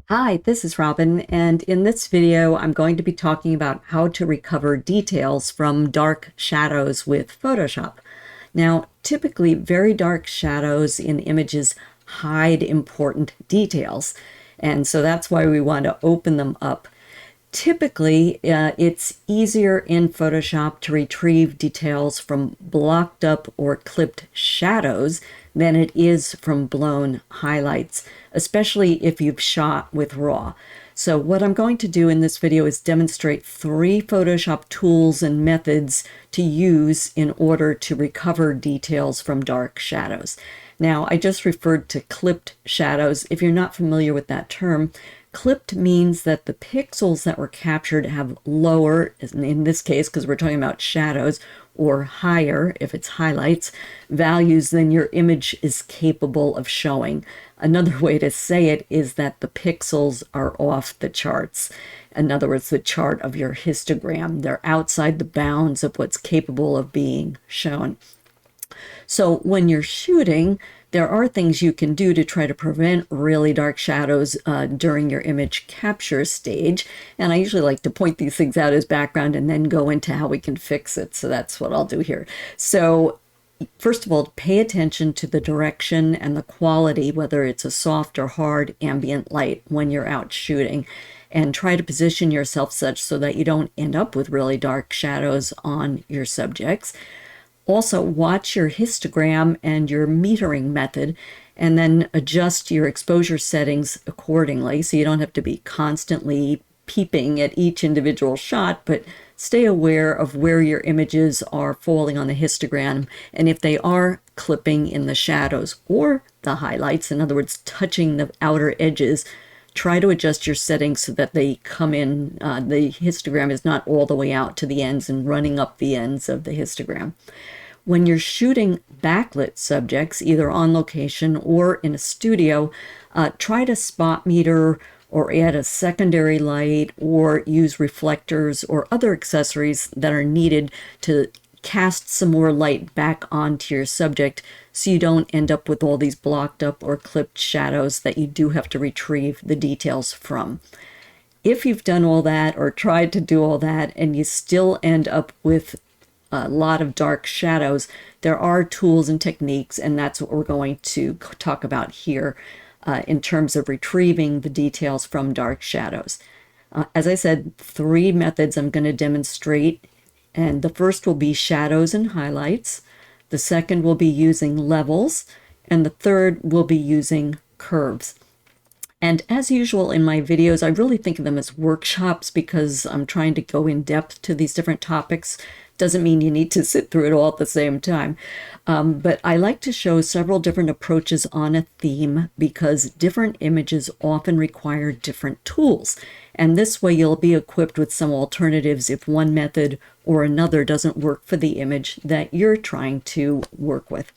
Hi, this is Robin, and in this video I'm going to be talking about how to recover details from dark shadows with Photoshop. Now, typically very dark shadows in images hide important details, and so that's why we want to open them up. Typically, it's easier in Photoshop to retrieve details from blocked up or clipped shadows than it is from blown highlights, especially if you've shot with RAW. So what I'm going to do in this video is demonstrate 3 Photoshop tools and methods to use in order to recover details from dark shadows. Now, I just referred to clipped shadows. If you're not familiar with that term, clipped means that the pixels that were captured have lower, in this case, because we're talking about shadows, or higher, if it's highlights, values than your image is capable of showing. Another way to say it is that the pixels are off the charts. In other words, the chart of your histogram. They're outside the bounds of what's capable of being shown. So when you're shooting, there are things you can do to try to prevent really dark shadows during your image capture stage. And I usually like to point these things out as background and then go into how we can fix it. So that's what I'll do here. So first of all, pay attention to the direction and the quality, whether it's a soft or hard ambient light when you're out shooting. And try to position yourself such so that you don't end up with really dark shadows on your subjects. Also, watch your histogram and your metering method, and then adjust your exposure settings accordingly, so you don't have to be constantly peeping at each individual shot, but stay aware of where your images are falling on the histogram, and if they are clipping in the shadows or the highlights, in other words, touching the outer edges, try to adjust your settings so that they come in, the histogram is not all the way out to the ends and running up the ends of the histogram. When you're shooting backlit subjects, either on location or in a studio, try to spot meter or add a secondary light or use reflectors or other accessories that are needed to cast some more light back onto your subject so you don't end up with all these blocked up or clipped shadows that you do have to retrieve the details from. If you've done all that or tried to do all that and you still end up with a lot of dark shadows, there are tools and techniques, and that's what we're going to talk about here in terms of retrieving the details from dark shadows. As I said, 3 methods I'm going to demonstrate, and the first will be shadows and highlights, the second will be using levels, and the third will be using curves. And as usual in my videos, I really think of them as workshops because I'm trying to go in depth to these different topics. Doesn't mean you need to sit through it all at the same time. But I like to show several different approaches on a theme because different images often require different tools. And this way you'll be equipped with some alternatives if one method or another doesn't work for the image that you're trying to work with.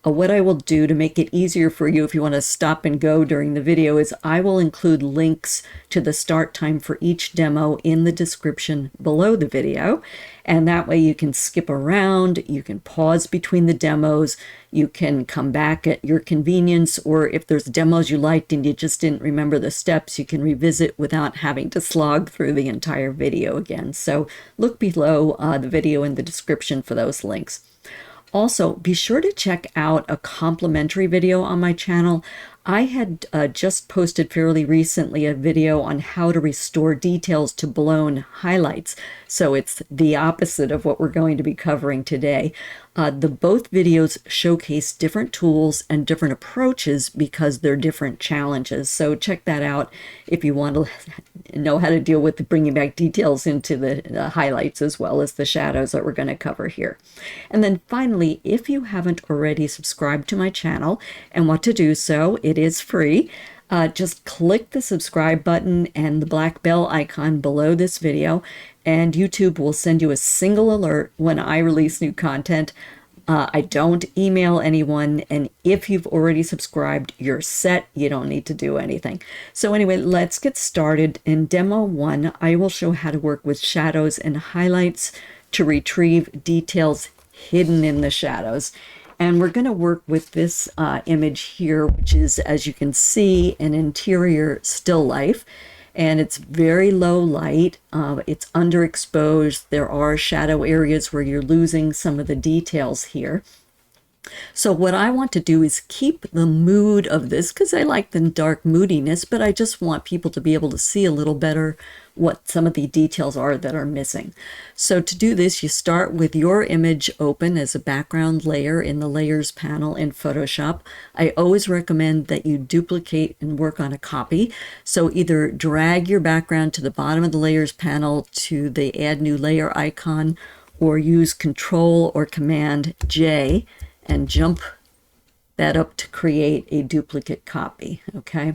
What I will do to make it easier for you if you want to stop and go during the video is I will include links to the start time for each demo in the description below the video. And that way you can skip around, you can pause between the demos, you can come back at your convenience, or if there's demos you liked and you just didn't remember the steps, you can revisit without having to slog through the entire video again. So look below the video in the description for those links. Also, be sure to check out a complimentary video on my channel. I had just posted fairly recently a video on how to restore details to blown highlights. So it's the opposite of what we're going to be covering today. Both videos showcase different tools and different approaches because they're different challenges. So check that out if you want to know how to deal with bringing back details into the highlights as well as the shadows that we're going to cover here. And then finally, if you haven't already subscribed to my channel and want to do so, it is free. Just click the subscribe button and the black bell icon below this video, and YouTube will send you a single alert when I release new content. I don't email anyone, and if you've already subscribed, you're set. You don't need to do anything. So anyway, let's get started. In Demo 1, I will show how to work with shadows and highlights to retrieve details hidden in the shadows. And we're going to work with this image here, which is, as you can see, an interior still life. And it's very low light. It's underexposed. There are shadow areas where you're losing some of the details here. So what I want to do is keep the mood of this, because I like the dark moodiness, but I just want people to be able to see a little better what some of the details are that are missing. So to do this, you start with your image open as a background layer in the Layers panel in Photoshop. I always recommend that you duplicate and work on a copy. So either drag your background to the bottom of the Layers panel to the Add New Layer icon, or use Control or Command J and jump that up to create a duplicate copy. Okay.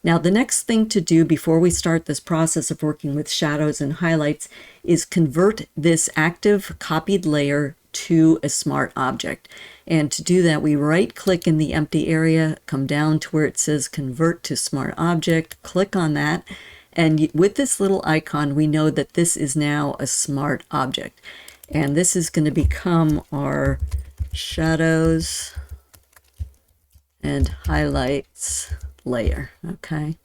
Now the next thing to do before we start this process of working with shadows and highlights is convert this active copied layer to a smart object. And to do that, we right click in the empty area, come down to where it says convert to smart object, click on that. And with this little icon, we know that this is now a smart object. And this is going to become our shadows and highlights layer. Okay.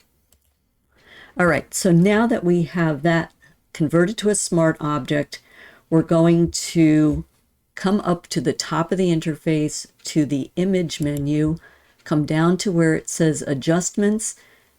All right. So now that we have that converted to a smart object, we're going to come up to the top of the interface to the image menu, come down to where it says adjustments,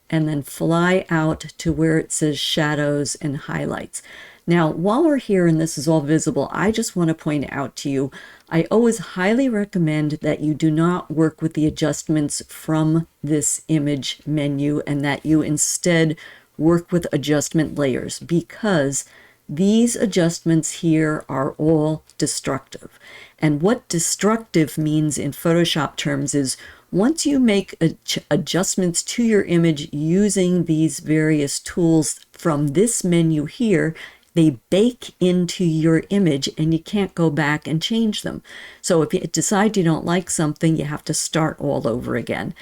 and then fly out to where it says shadows and highlights. Now, while we're here and this is all visible, I just want to point out to you, I always highly recommend that you do not work with the adjustments from this image menu and that you instead work with adjustment layers, because these adjustments here are all destructive. And what destructive means in Photoshop terms is once you make adjustments to your image using these various tools from this menu here, they bake into your image and you can't go back and change them. So if you decide you don't like something, you have to start all over again.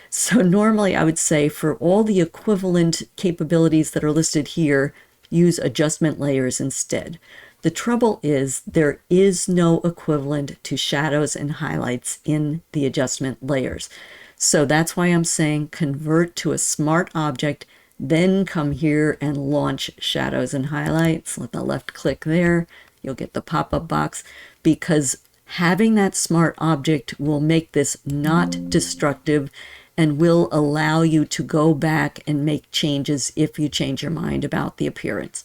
So normally I would say for all the equivalent capabilities that are listed here, use adjustment layers instead. The trouble is there is no equivalent to shadows and highlights in the adjustment layers. So that's why I'm saying convert to a smart object, then come here and launch shadows and highlights. Let the left click there. You'll get the pop-up box, because having that smart object will make this not destructive and will allow you to go back and make changes if you change your mind about the appearance.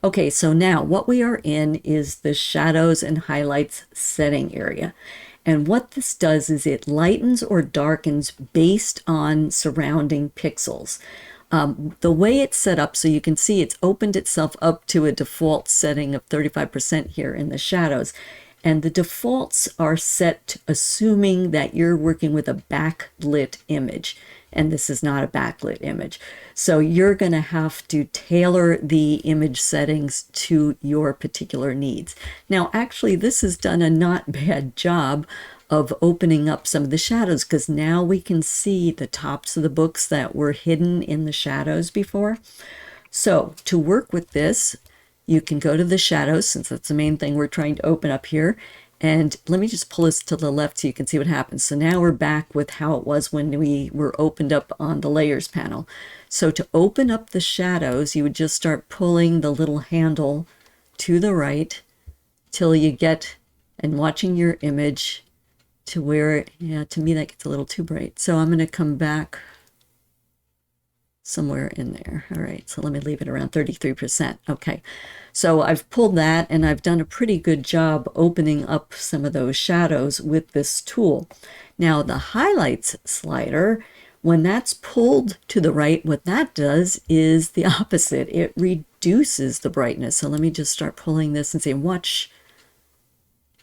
Okay, so now what we are in is the shadows and highlights setting area. And what this does is it lightens or darkens based on surrounding pixels. The way it's set up, so you can see it's opened itself up to a default setting of 35% here in the shadows. And the defaults are set assuming that you're working with a backlit image. And this is not a backlit image. So you're going to have to tailor the image settings to your particular needs. Now, actually, this has done a not bad job of opening up some of the shadows, because now we can see the tops of the books that were hidden in the shadows before. So to work with this, you can go to the shadows, since that's the main thing we're trying to open up here. And let me just pull this to the left so you can see what happens. So now we're back with how it was when we were opened up on the layers panel. So to open up the shadows, you would just start pulling the little handle to the right till you get, and watching your image to where, yeah, to me that gets a little too bright. So I'm going to come back somewhere in there. All right, so let me leave it around 33%. Okay, so I've pulled that and I've done a pretty good job opening up some of those shadows with this tool. Now the highlights slider, when that's pulled to the right, what that does is the opposite. It reduces the brightness. So let me just start pulling this and say, watch,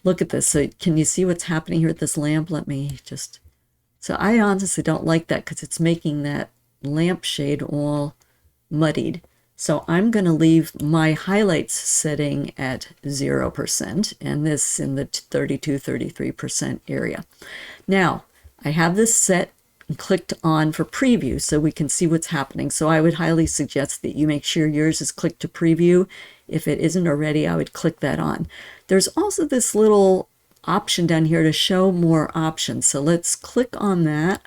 look at this. So can you see what's happening here with this lamp? Let me just, so I honestly don't like that because it's making that lampshade all muddied. So I'm going to leave my highlights setting at 0% and this in the 32-33% area. Now I have this set and clicked on for preview so we can see what's happening. So I would highly suggest that you make sure yours is clicked to preview. If it isn't already, I would click that on. There's also this little option down here to show more options. So let's click on that.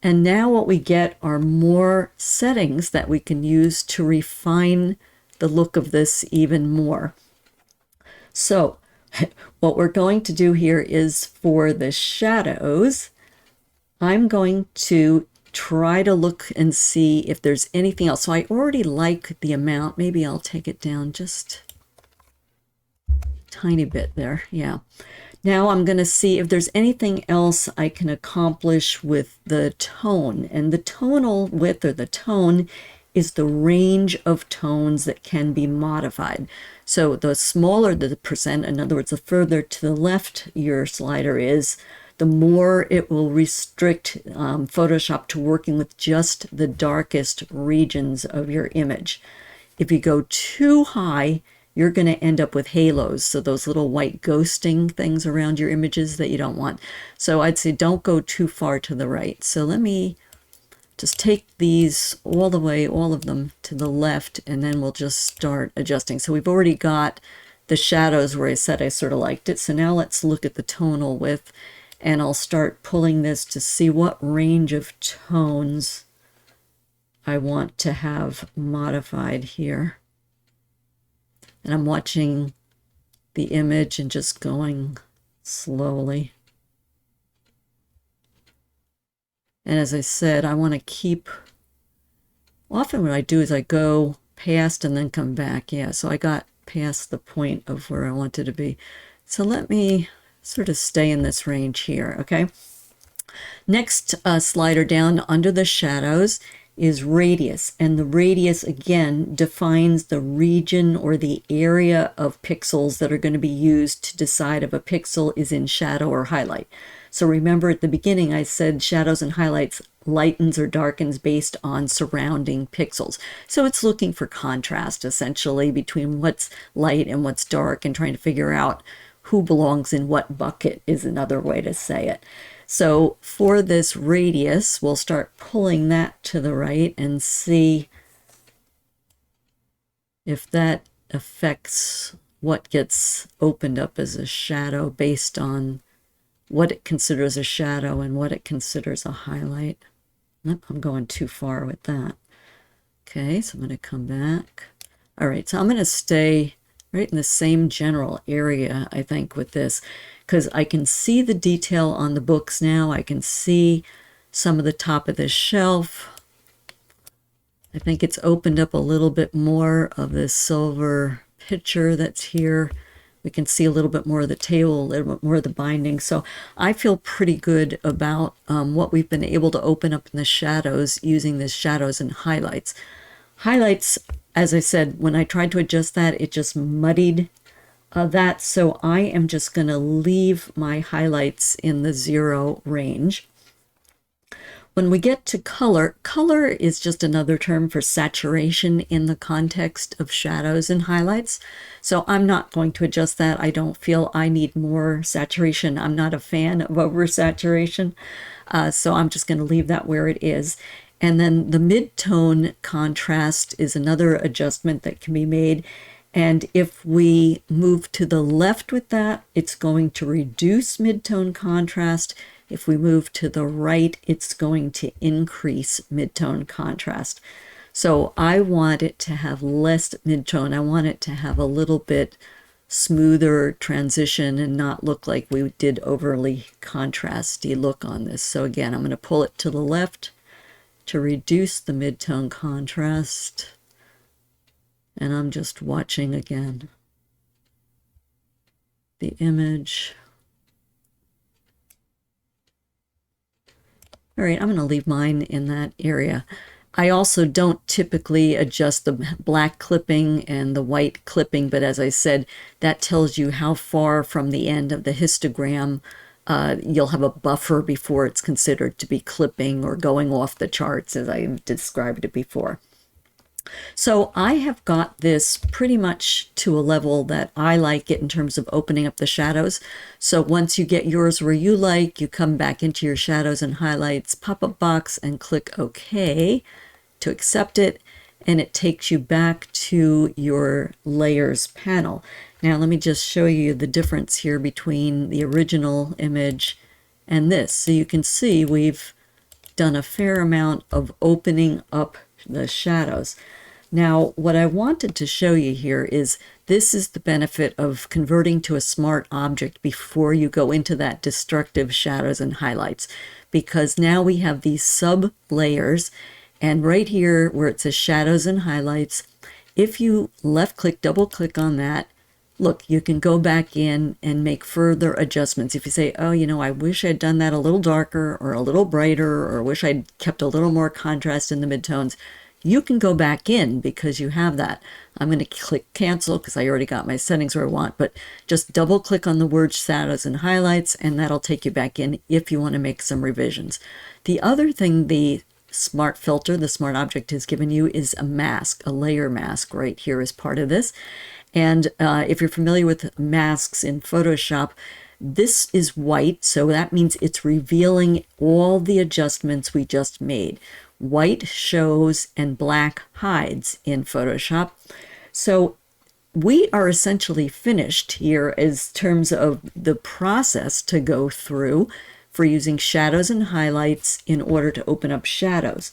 And now what we get are more settings that we can use to refine the look of this even more. So what we're going to do here is for the shadows, I'm going to try to look and see if there's anything else. So I already like the amount. Maybe I'll take it down just a tiny bit there. Yeah. Now I'm going to see if there's anything else I can accomplish with the tone. And the tonal width, or the tone, is the range of tones that can be modified. So the smaller the percent, in other words, the further to the left your slider is, the more it will restrict Photoshop to working with just the darkest regions of your image. If you go too high, you're going to end up with halos, so those little white ghosting things around your images that you don't want. So I'd say don't go too far to the right. So let me just take these all the way, all of them to the left, and then we'll just start adjusting. So we've already got the shadows where I said I sort of liked it. So now let's look at the tonal width, and I'll start pulling this to see what range of tones I want to have modified here. And I'm watching the image and just going slowly. And as I said, I want to keep, often what I do is I go past and then come back. Yeah, so I got past the point of where I wanted to be. So let me sort of stay in this range here, okay? Next slider down under the shadows is radius, and the radius again defines the region or the area of pixels that are going to be used to decide if a pixel is in shadow or highlight. So remember at the beginning I said shadows and highlights lightens or darkens based on surrounding pixels. So it's looking for contrast essentially between what's light and what's dark, and trying to figure out who belongs in what bucket is another way to say it. So for this radius, we'll start pulling that to the right and see if that affects what gets opened up as a shadow based on what it considers a shadow and what it considers a highlight. Nope, I'm going too far with that. Okay, so I'm going to come back. All right, so I'm going to stay right in the same general area, I think, with this, because I can see the detail on the books now. I can see some of the top of this shelf. I think it's opened up a little bit more of this silver picture that's here. We can see a little bit more of the table, a little bit more of the binding. So I feel pretty good about what we've been able to open up in the shadows using this shadows and highlights. Highlights, as I said, when I tried to adjust that, it just muddied that. So I am just going to leave my highlights in the 0 range. When we get to color, color is just another term for saturation in the context of shadows and highlights. So I'm not going to adjust that. I don't feel I need more saturation. I'm not a fan of oversaturation. So I'm just going to leave that where it is. And then the mid-tone contrast is another adjustment that can be made. And if we move to the left with that, it's going to reduce mid-tone contrast. If we move to the right, it's going to increase mid-tone contrast. So I want it to have less mid-tone. I want it to have a little bit smoother transition and not look like we did overly contrasty look on this. So again, I'm going to pull it to the left to reduce the mid-tone contrast. And I'm just watching again the image. All right, I'm going to leave mine in that area. I also don't typically adjust the black clipping and the white clipping, but as I said, that tells you how far from the end of the histogram you'll have a buffer before it's considered to be clipping or going off the charts, as I described it before. So I have got this pretty much to a level that I like it in terms of opening up the shadows. So once you get yours where you like, you come back into your shadows and highlights pop-up box and click OK to accept it. and it takes you back to your layers panel. Now let me just show you the difference here between the original image and this. So you can see we've done a fair amount of opening up the shadows. Now, what I wanted to show you here is this is the benefit of converting to a smart object before you go into that destructive shadows and highlights, because now we have these sub layers, and right here where it says shadows and highlights, if you left click, double click on that, look, you can go back in and make further adjustments. If you say, oh, you know, I wish I'd done that a little darker or a little brighter, or wish I'd kept a little more contrast in the midtones, you can go back in because you have that. I'm going to click cancel because I already got my settings where I want, but just double click on the word shadows and highlights, and that'll take you back in if you want to make some revisions. The other thing the smart filter, the smart object, has given you is a mask, a layer mask right here as part of this. And if you're familiar with masks in Photoshop, this is white, so that means it's revealing all the adjustments we just made. White shows and black hides in Photoshop. So we are essentially finished here as terms of the process to go through for using shadows and highlights in order to open up shadows.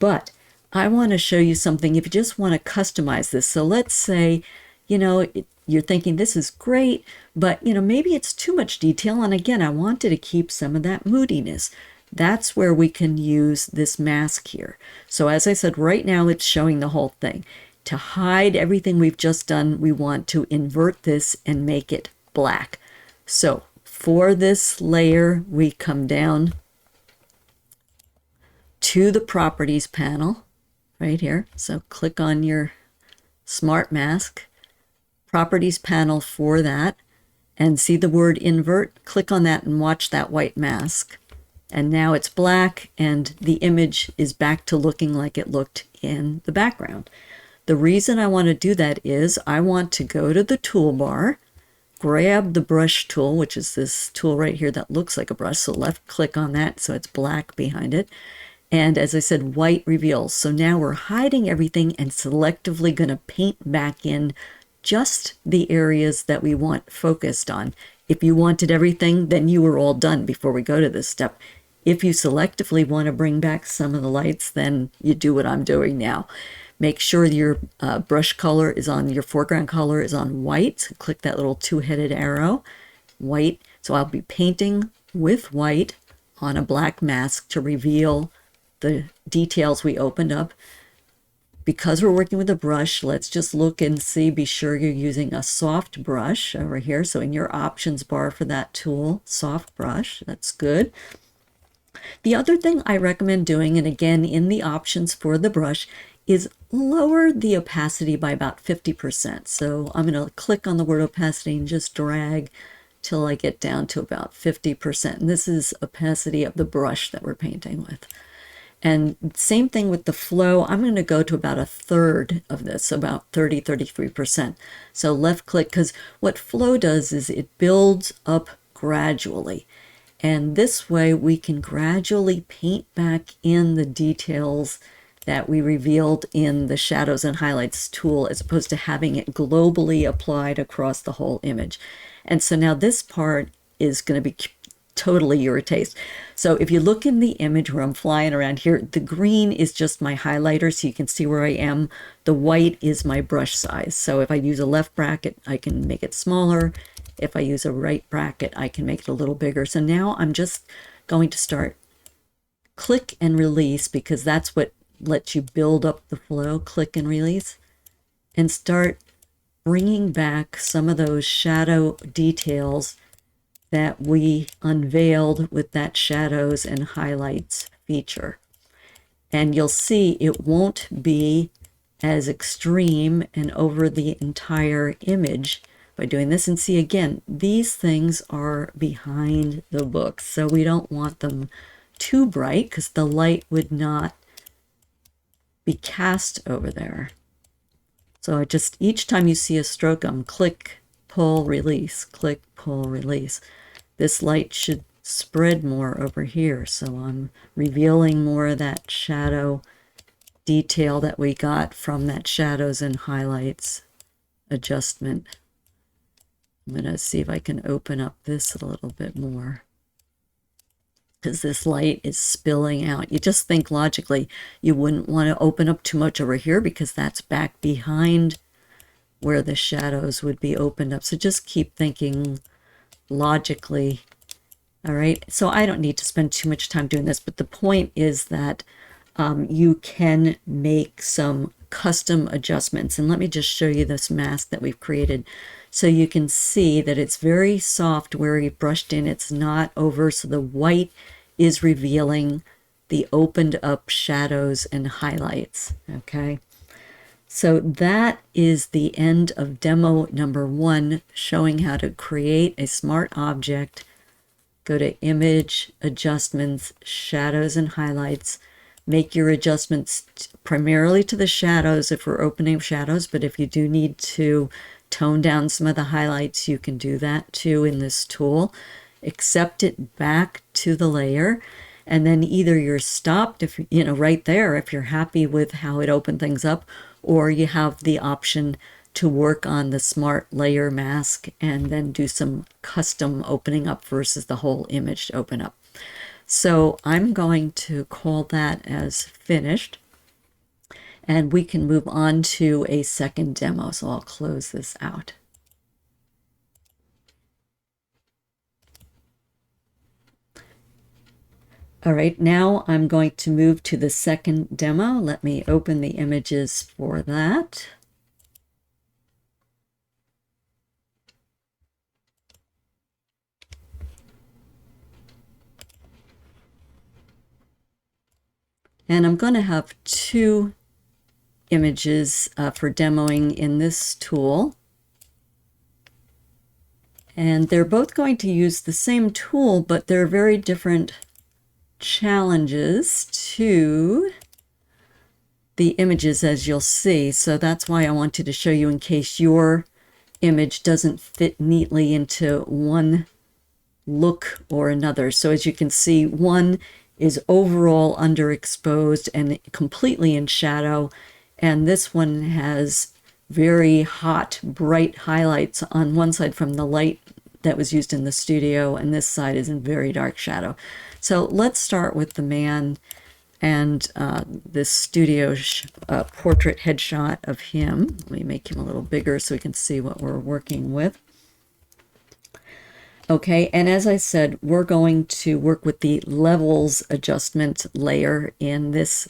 But I want to show you something if you just want to customize this. So let's say, you know, you're thinking this is great, but you know, maybe it's too much detail. And again, I wanted to keep some of that moodiness. That's where we can use this mask here. So as I said, right now it's showing the whole thing. To hide everything we've just done, we want to invert this and make it black. So for this layer, we come down to the properties panel right here. So click on your smart mask, properties panel for that, and see the word invert. Click on that and watch that white mask. And now it's black and the image is back to looking like it looked in the background. The reason I want to do that is I want to go to the toolbar, grab the brush tool, which is this tool right here that looks like a brush. So left click on that so it's black behind it. And as I said, white reveals. So now we're hiding everything and selectively going to paint back in just the areas that we want focused on. If you wanted everything, then you were all done before we go to this step. If you selectively want to bring back some of the lights, then you do what I'm doing now. Make sure your brush color is on, your foreground color is on white. Click that little two-headed arrow, white. So I'll be painting with white on a black mask to reveal the details we opened up. Because we're working with a brush, let's just look and see, be sure you're using a soft brush over here. So in your options bar for that tool, soft brush, that's good. The other thing I recommend doing, and again in the options for the brush, is lower the opacity by about 50%. So I'm going to click on the word opacity and just drag till I get down to about 50%. And this is opacity of the brush that we're painting with. And same thing with the flow. I'm going to go to about a third of this, about 33%. So left click, because what flow does is it builds up gradually. And this way we can gradually paint back in the details that we revealed in the shadows and highlights tool, as opposed to having it globally applied across the whole image. And so now this part is going to be totally your taste. So if you look in the image where I'm flying around here, the green is just my highlighter so you can see where I am. The white is my brush size. So if I use a left bracket, I can make it smaller. If I use a right bracket, I can make it a little bigger. So now I'm just going to start click and release, because that's what lets you build up the flow. Click and release, and start bringing back some of those shadow details that we unveiled with that shadows and highlights feature. And you'll see it won't be as extreme and over the entire image by doing this. And see, again, these things are behind the books, so we don't want them too bright because the light would not be cast over there. So I just, each time you see a stroke, I'm click, pull, release, click, pull, release. This light should spread more over here, so I'm revealing more of that shadow detail that we got from that shadows and highlights adjustment. I'm going to see if I can open up this a little bit more, because this light is spilling out. You just think logically you wouldn't want to open up too much over here because that's back behind where the shadows would be opened up. So just keep thinking logically. All right, so I don't need to spend too much time doing this, but the point is that you can make some custom adjustments. And let me just show you this mask that we've created. So you can see that it's very soft where we brushed in. It's not over, so the white is revealing the opened up shadows and highlights, okay? So that is the end of demo number 1, showing how to create a smart object. Go to Image, Adjustments, Shadows and Highlights. Make your adjustments primarily to the shadows if we're opening shadows, but if you do need to tone down some of the highlights, you can do that too in this tool. Accept it back to the layer, and then either you're stopped, if you know, right there, if you're happy with how it opened things up, or you have the option to work on the smart layer mask and then do some custom opening up versus the whole image to open up. So I'm going to call that as finished, and we can move on to a second demo. So I'll close this out. All right, now I'm going to move to the second demo. Let me open the images for that. And I'm going to have 2 images for demoing in this tool. And they're both going to use the same tool, but they're very different challenges to the images, as you'll see. So that's why I wanted to show you in case your image doesn't fit neatly into one look or another. So as you can see, one is overall underexposed and completely in shadow, and this one has very hot, bright highlights on one side from the light that was used in the studio, and this side is in very dark shadow. So let's start with the man and this studio portrait headshot of him. Let me make him a little bigger so we can see what we're working with. Okay, and as I said, we're going to work with the levels adjustment layer in this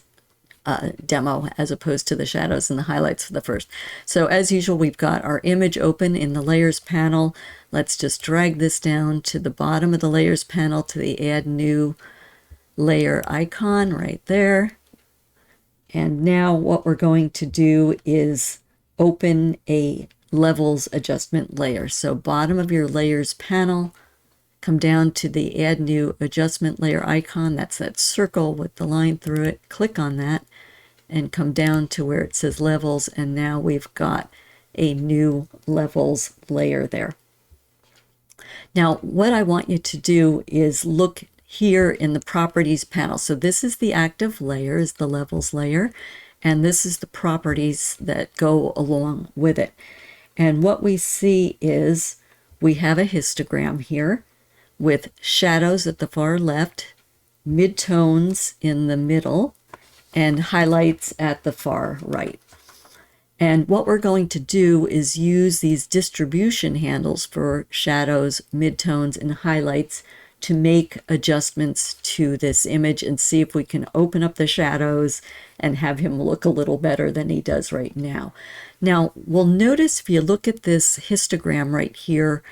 demo as opposed to the shadows and the highlights for the first. So as usual, we've got our image open in the layers panel. Let's just drag this down to the bottom of the layers panel to the add new layer icon right there. And now what we're going to do is open a levels adjustment layer. So bottom of your layers panel, come down to the add new adjustment layer icon. That's that circle with the line through it. Click on that and come down to where it says levels, and now we've got a new levels layer there. Now what I want you to do is look here in the properties panel. So this is the active layer, is the levels layer, and this is the properties that go along with it. And what we see is we have a histogram here with shadows at the far left, midtones in the middle, and highlights at the far right. And what we're going to do is use these distribution handles for shadows, midtones, and highlights to make adjustments to this image and see if we can open up the shadows and have him look a little better than he does right now. Now, we'll notice if you look at this histogram right here,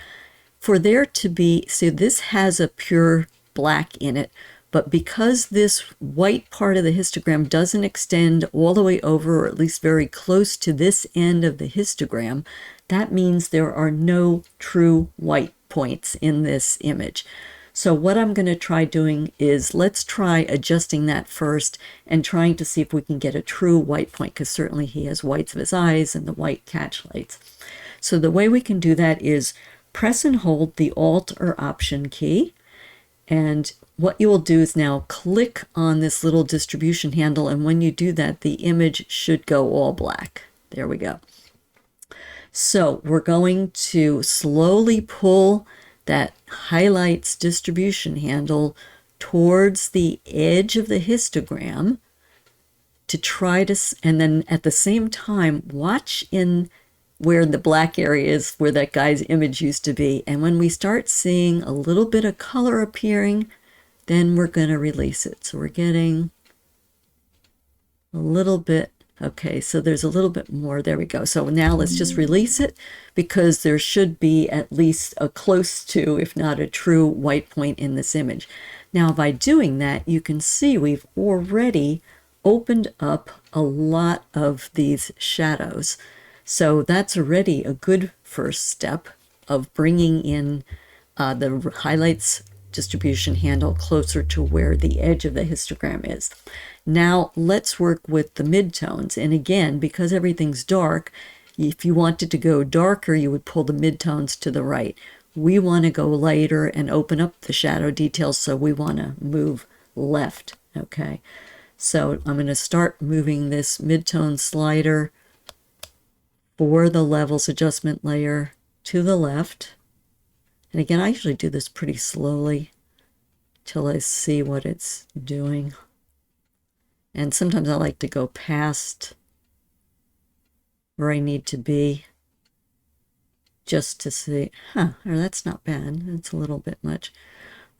for there to be, so this has a pure black in it, but because this white part of the histogram doesn't extend all the way over, or at least very close to this end of the histogram, that means there are no true white points in this image. So what I'm going to try doing is, let's try adjusting that first and trying to see if we can get a true white point, because certainly he has whites of his eyes and the white catch lights. So the way we can do that is press and hold the Alt or Option key, and what you will do is now click on this little distribution handle, and when you do that, the image should go all black. There we go. So we're going to slowly pull that highlights distribution handle towards the edge of the histogram to try to, and then at the same time, watch in where the black area is, where that guy's image used to be. And when we start seeing a little bit of color appearing, then we're going to release it. So we're getting a little bit. Okay, so there's a little bit more. There we go. So now let's just release it, because there should be at least a close to, if not a true, white point in this image. Now, by doing that, you can see we've already opened up a lot of these shadows. So that's already a good first step of bringing in the highlights distribution handle closer to where the edge of the histogram is. Now let's work with the midtones. And again, because everything's dark, if you wanted to go darker, you would pull the midtones to the right. We want to go lighter and open up the shadow details, so we want to move left. Okay, so I'm going to start moving this midtone slider for the levels adjustment layer to the left. And again, I usually do this pretty slowly till I see what it's doing. And sometimes I like to go past where I need to be just to see, or that's not bad. It's a little bit much.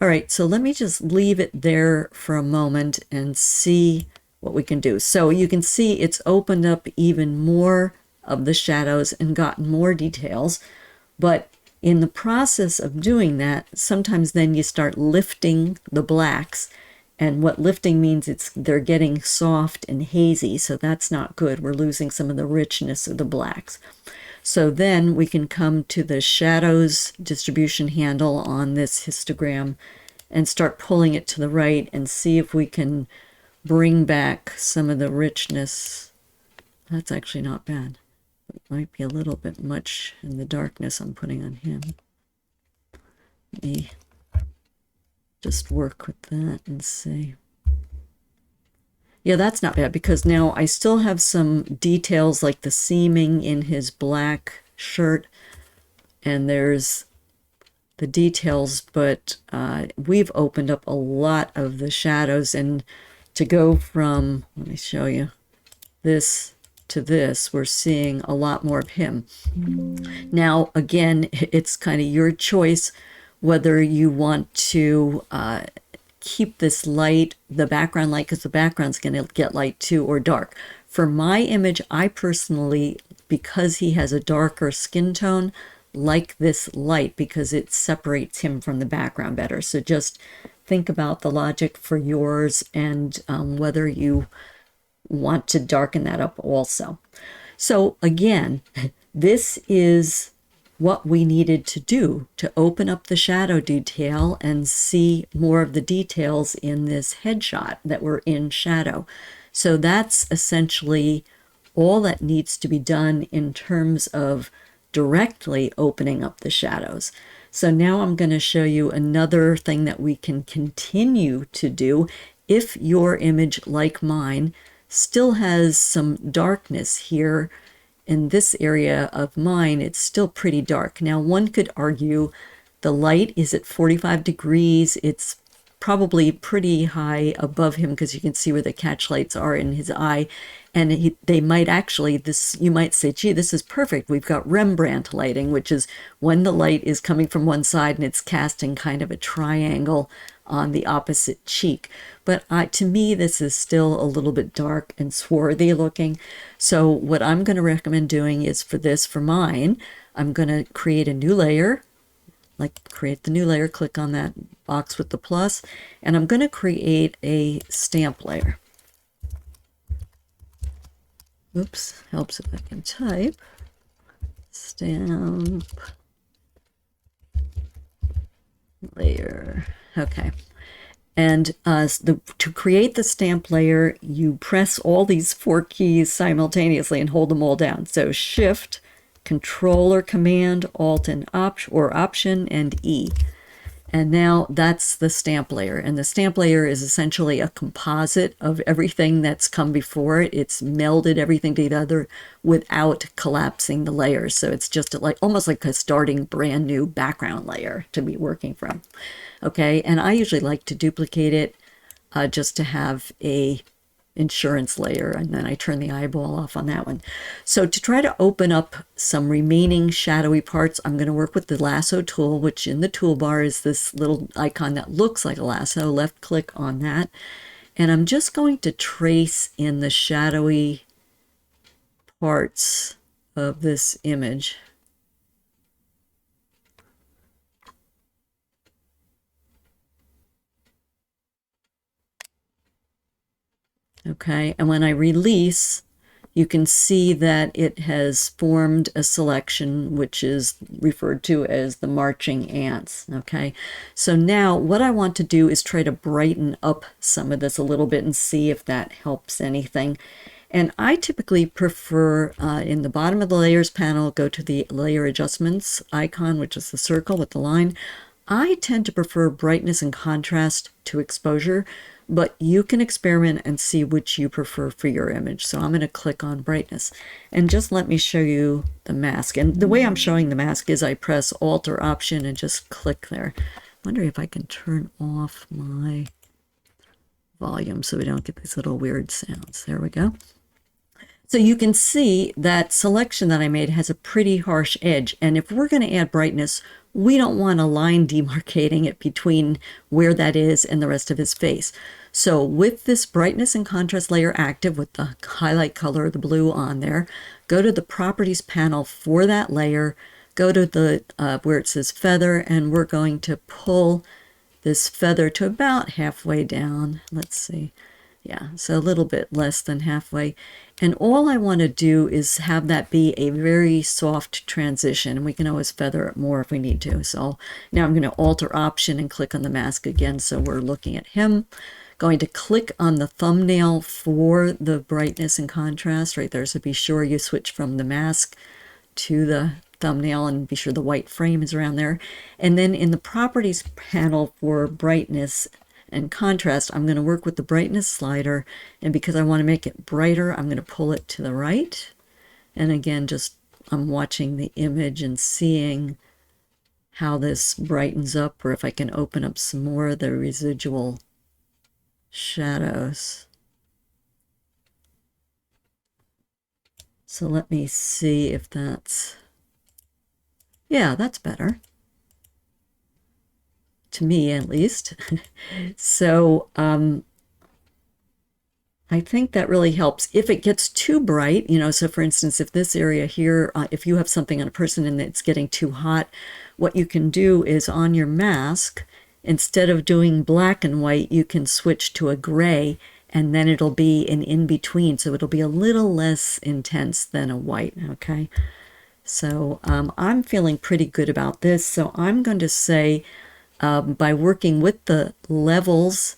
All right, so let me just leave it there for a moment and see what we can do. So you can see it's opened up even more of the shadows and gotten more details. But in the process of doing that, sometimes then you start lifting the blacks. And what lifting means, they're getting soft and hazy, so that's not good. We're losing some of the richness of the blacks. So then we can come to the shadows distribution handle on this histogram and start pulling it to the right and see if we can bring back some of the richness. That's actually not bad. It might be a little bit much in the darkness I'm putting on him. Let me just work with that and see. Yeah, that's not bad, because now I still have some details like the seaming in his black shirt, and there's the details, but we've opened up a lot of the shadows. And to go from, let me show you, this to this, we're seeing a lot more of him. Now, again, it's kind of your choice whether you want to keep this light, the background light, because the background's going to get light too, or dark. For my image, I personally, because he has a darker skin tone, like this light because it separates him from the background better. So just think about the logic for yours and whether you want to darken that up also. So again, this is what we needed to do to open up the shadow detail and see more of the details in this headshot that were in shadow. So that's essentially all that needs to be done in terms of directly opening up the shadows. So now I'm going to show you another thing that we can continue to do if your image, like mine, still has some darkness here. In this area of mine, it's still pretty dark. Now, one could argue the light is at 45 degrees. It's probably pretty high above him because you can see where the catch lights are in his eye. And they might actually, you might say, gee, this is perfect. We've got Rembrandt lighting, which is when the light is coming from one side and it's casting kind of a triangle on the opposite cheek. But to me, this is still a little bit dark and swarthy looking. So what I'm going to recommend doing is for mine, I'm going to create a new layer, create the new layer, click on that box with the plus, and I'm going to create a stamp layer. Oops, helps if I can type. Stamp layer. Okay. And to create the stamp layer, you press all these 4 keys simultaneously and hold them all down. So Shift, Control or Command, Alt and Option, and E. And now that's the stamp layer. And the stamp layer is essentially a composite of everything that's come before it. It's melded everything together without collapsing the layers. So it's just like almost like a starting brand new background layer to be working from. Okay, and I usually like to duplicate it just to have a insurance layer, and then I turn the eyeball off on that one. So to try to open up some remaining shadowy parts, I'm going to work with the lasso tool, which in the toolbar is this little icon that looks like a lasso. Left click on that, and I'm just going to trace in the shadowy parts of this image. Okay, and when I release, you can see that it has formed a selection which is referred to as the marching ants. Okay, so now what I want to do is try to brighten up some of this a little bit and see if that helps anything. And I typically prefer in the bottom of the layers panel, go to the layer adjustments icon, which is the circle with the line. I tend to prefer brightness and contrast to exposure, but you can experiment and see which you prefer for your image. So I'm going to click on brightness and just let me show you the mask. And the way I'm showing the mask is I press Alt or Option and just click there. I wonder if I can turn off my volume so we don't get these little weird sounds. There we go. So you can see that selection that I made has a pretty harsh edge. And if we're going to add brightness, we don't want a line demarcating it between where that is and the rest of his face. So with this brightness and contrast layer active with the highlight color, the blue on there, go to the properties panel for that layer, go to the where it says feather, and we're going to pull this feather to about halfway down. Let's see. Yeah, so a little bit less than halfway. And all I want to do is have that be a very soft transition. And we can always feather it more if we need to. So now I'm going to Alter Option and click on the mask again. So we're looking at him. Going to click on the thumbnail for the brightness and contrast right there. So be sure you switch from the mask to the thumbnail and be sure the white frame is around there. And then in the properties panel for brightness and contrast, I'm going to work with the brightness slider, and because I want to make it brighter, I'm going to pull it to the right. And again, just I'm watching the image and seeing how this brightens up, or if I can open up some more of the residual shadows. So let me see if that's, yeah, that's better. To me, at least. So I think that really helps. If it gets too bright, you know, so for instance, if this area here, if you have something on a person and it's getting too hot, what you can do is on your mask, instead of doing black and white, you can switch to a gray, and then it'll be an in-between. So it'll be a little less intense than a white, okay? So I'm feeling pretty good about this. So I'm going to say, by working with the levels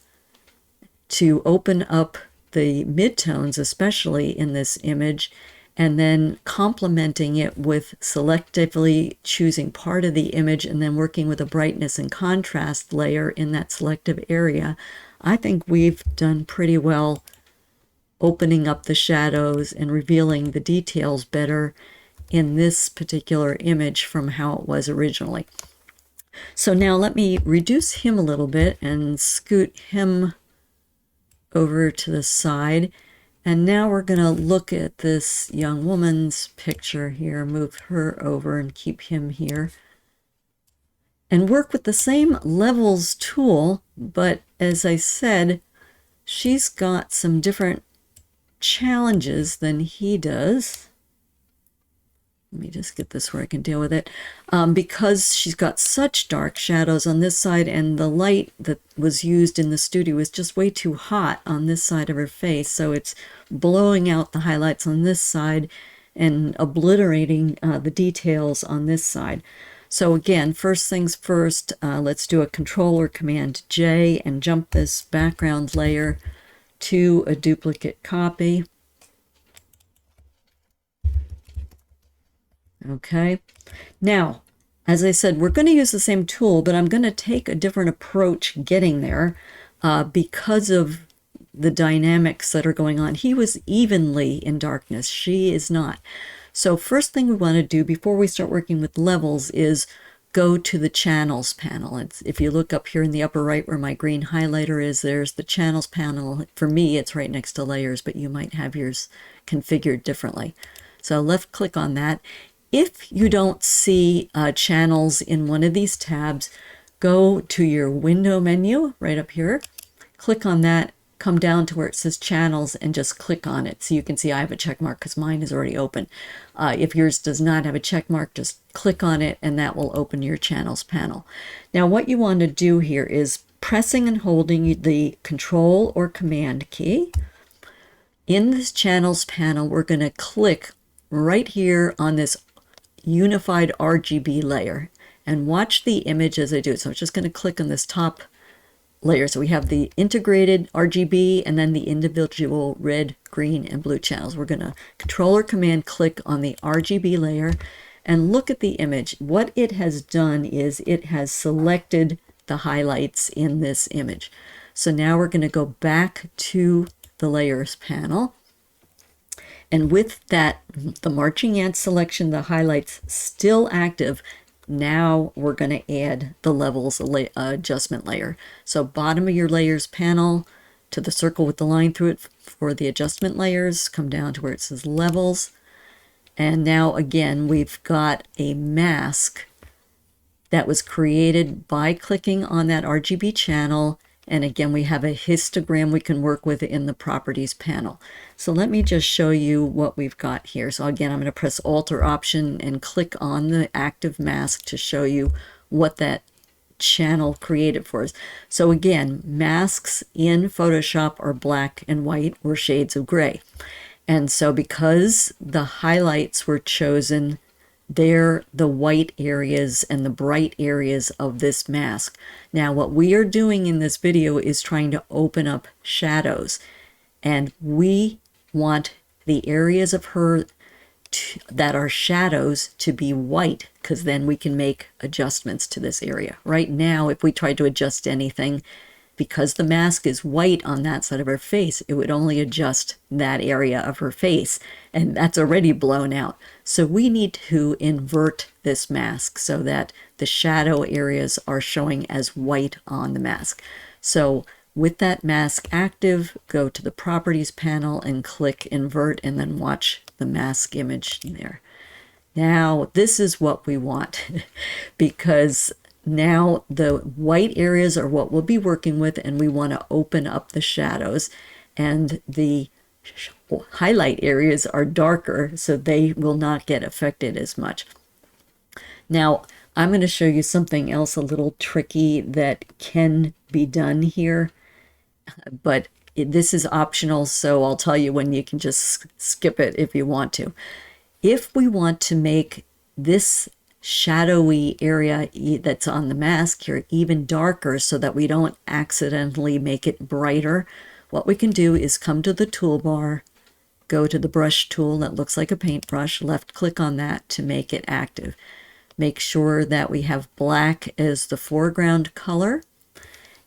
to open up the midtones, especially in this image, and then complementing it with selectively choosing part of the image and then working with a brightness and contrast layer in that selective area, I think we've done pretty well opening up the shadows and revealing the details better in this particular image from how it was originally. So now let me reduce him a little bit and scoot him over to the side. And now we're going to look at this young woman's picture here, move her over and keep him here. And work with the same levels tool, but as I said, she's got some different challenges than he does. Let me just get this where I can deal with it. Because she's got such dark shadows on this side, and the light that was used in the studio is just way too hot on this side of her face. So it's blowing out the highlights on this side and obliterating the details on this side. So again, first things first, let's do a Control or Command J and jump this background layer to a duplicate copy. Okay, now As I said, we're going to use the same tool, but I'm going to take a different approach getting there because of the dynamics that are going on. He was evenly in darkness. She is not. So first thing we want to do before we start working with levels is go to the channels panel. If you look up here in the upper right where my green highlighter is, there's the channels panel. For me, it's right next to layers, but you might have yours configured differently. So left click on that. If you don't see channels in one of these tabs, go to your window menu right up here, click on that, come down to where it says channels and just click on it. So you can see I have a check mark because mine is already open. If yours does not have a check mark, just click on it and that will open your channels panel. Now what you want to do here is pressing and holding the control or command key. In this channels panel, we're going to click right here on this unified RGB layer and watch the image as I do it. So I'm just going to click on this top layer. So we have the integrated RGB and then the individual red, green, and blue channels. We're going to control or command click on the RGB layer and look at the image. What it has done is it has selected the highlights in this image. So now we're going to go back to the layers panel. And with that, the marching ant selection, the highlights still active, now we're going to add the levels adjustment layer. So bottom of your layers panel to the circle with the line through it for the adjustment layers, come down to where it says levels. And now again, we've got a mask that was created by clicking on that RGB channel. And again, we have a histogram we can work with in the properties panel. So let me just show you what we've got here. So again, I'm going to press Alt or Option and click on the active mask to show you what that channel created for us. So again, masks in Photoshop are black and white or shades of gray. And so because the highlights were chosen, they're the white areas and the bright areas of this mask. Now, what we are doing in this video is trying to open up shadows. And we want the areas of her that are shadows to be white, because then we can make adjustments to this area. Right now, if we tried to adjust anything, because the mask is white on that side of her face, it would only adjust that area of her face, and that's already blown out. So we need to invert this mask so that the shadow areas are showing as white on the mask. So with that mask active, go to the properties panel and click invert and then watch the mask image there. Now this is what we want because now the white areas are what we'll be working with, and we want to open up the shadows, and the highlight areas are darker, so they will not get affected as much. Now, I'm going to show you something else a little tricky that can be done here, but this is optional, so I'll tell you when you can just skip it if you want to. If we want to make this shadowy area that's on the mask here even darker so that we don't accidentally make it brighter, what we can do is come to the toolbar, go to the brush tool that looks like a paintbrush, left click on that to make it active. Make sure that we have black as the foreground color.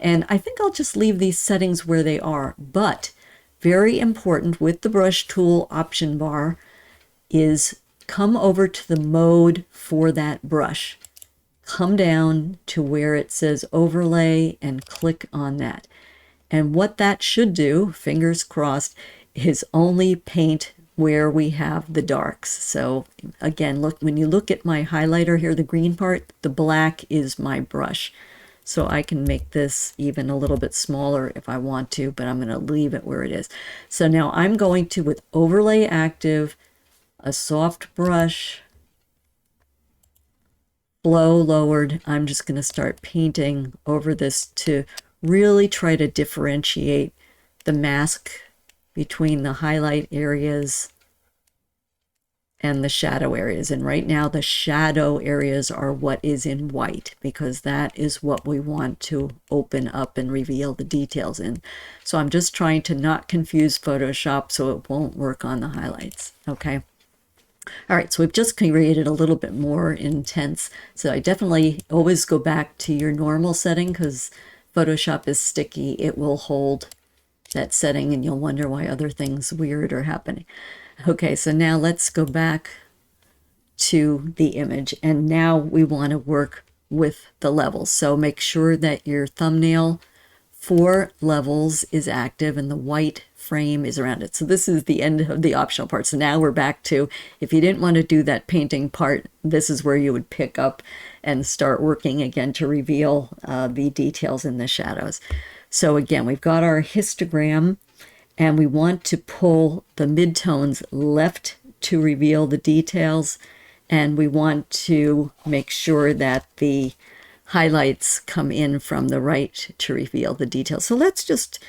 And I think I'll just leave these settings where they are, but very important with the brush tool option bar is come over to the mode for that brush. Come down to where it says overlay and click on that. And what that should do, fingers crossed, is only paint where we have the darks. So again, look, when you look at my highlighter here, the green part, the black is my brush. So I can make this even a little bit smaller if I want to, but I'm going to leave it where it is. So now I'm going to, with overlay active, a soft brush, flow lowered, I'm just going to start painting over this to really try to differentiate the mask between the highlight areas and the shadow areas. And right now the shadow areas are what is in white because that is what we want to open up and reveal the details in. So I'm just trying to not confuse Photoshop so it won't work on the highlights. Okay. All right, so we've just created a little bit more intense. So I definitely always go back to your normal setting because Photoshop is sticky. It will hold that setting and you'll wonder why other things weird are happening. Okay, so now let's go back to the image, and now we want to work with the levels. So make sure that your thumbnail for levels is active and the white frame is around it. So this is the end of the optional part. So now we're back to, if you didn't want to do that painting part, this is where you would pick up and start working again to reveal the details in the shadows. So again, we've got our histogram and we want to pull the midtones left to reveal the details, and we want to make sure that the highlights come in from the right to reveal the details. So let's just,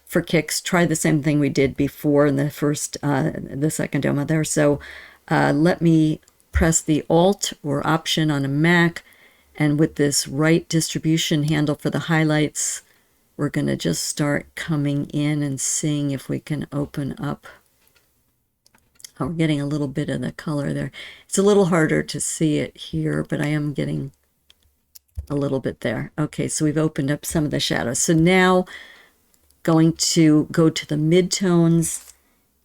for kicks, try the same thing we did before in the second demo there. So let me press the Alt or Option on a Mac, and with this right distribution handle for the highlights, we're going to just start coming in and seeing if we can open up. Oh, we're getting a little bit of the color there. It's a little harder to see it here, but I am getting a little bit there. Okay, so we've opened up some of the shadows. So now going to go to the midtones,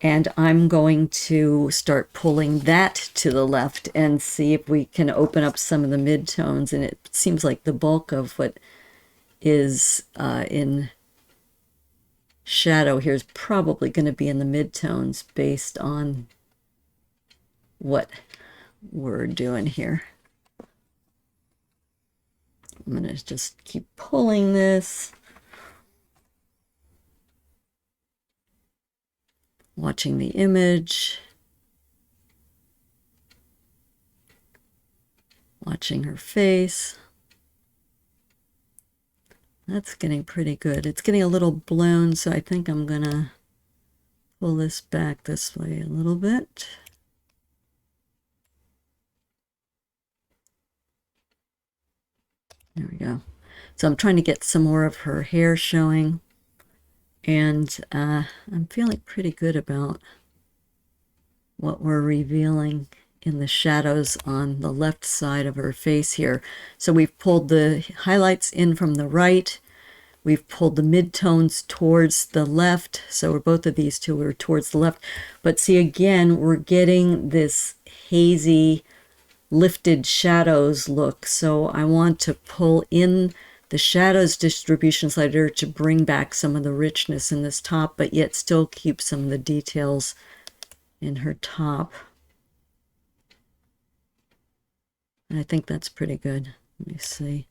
and I'm going to start pulling that to the left and see if we can open up some of the midtones. And it seems like the bulk of what is in shadow here is probably going to be in the midtones based on what we're doing here. I'm going to just keep pulling this, watching the image, watching her face. That's getting pretty good. It's getting a little blown, so I think I'm gonna pull this back this way a little bit. There we go. So I'm trying to get some more of her hair showing, and I'm feeling pretty good about what we're revealing in the shadows on the left side of her face here. So we've pulled the highlights in from the right. We've pulled the midtones towards the left. So both of these two are towards the left. But see, again, we're getting this hazy, lifted shadows look. So I want to pull in the shadows distribution slider to bring back some of the richness in this top, but yet still keep some of the details in her top. And I think that's pretty good. Let me see.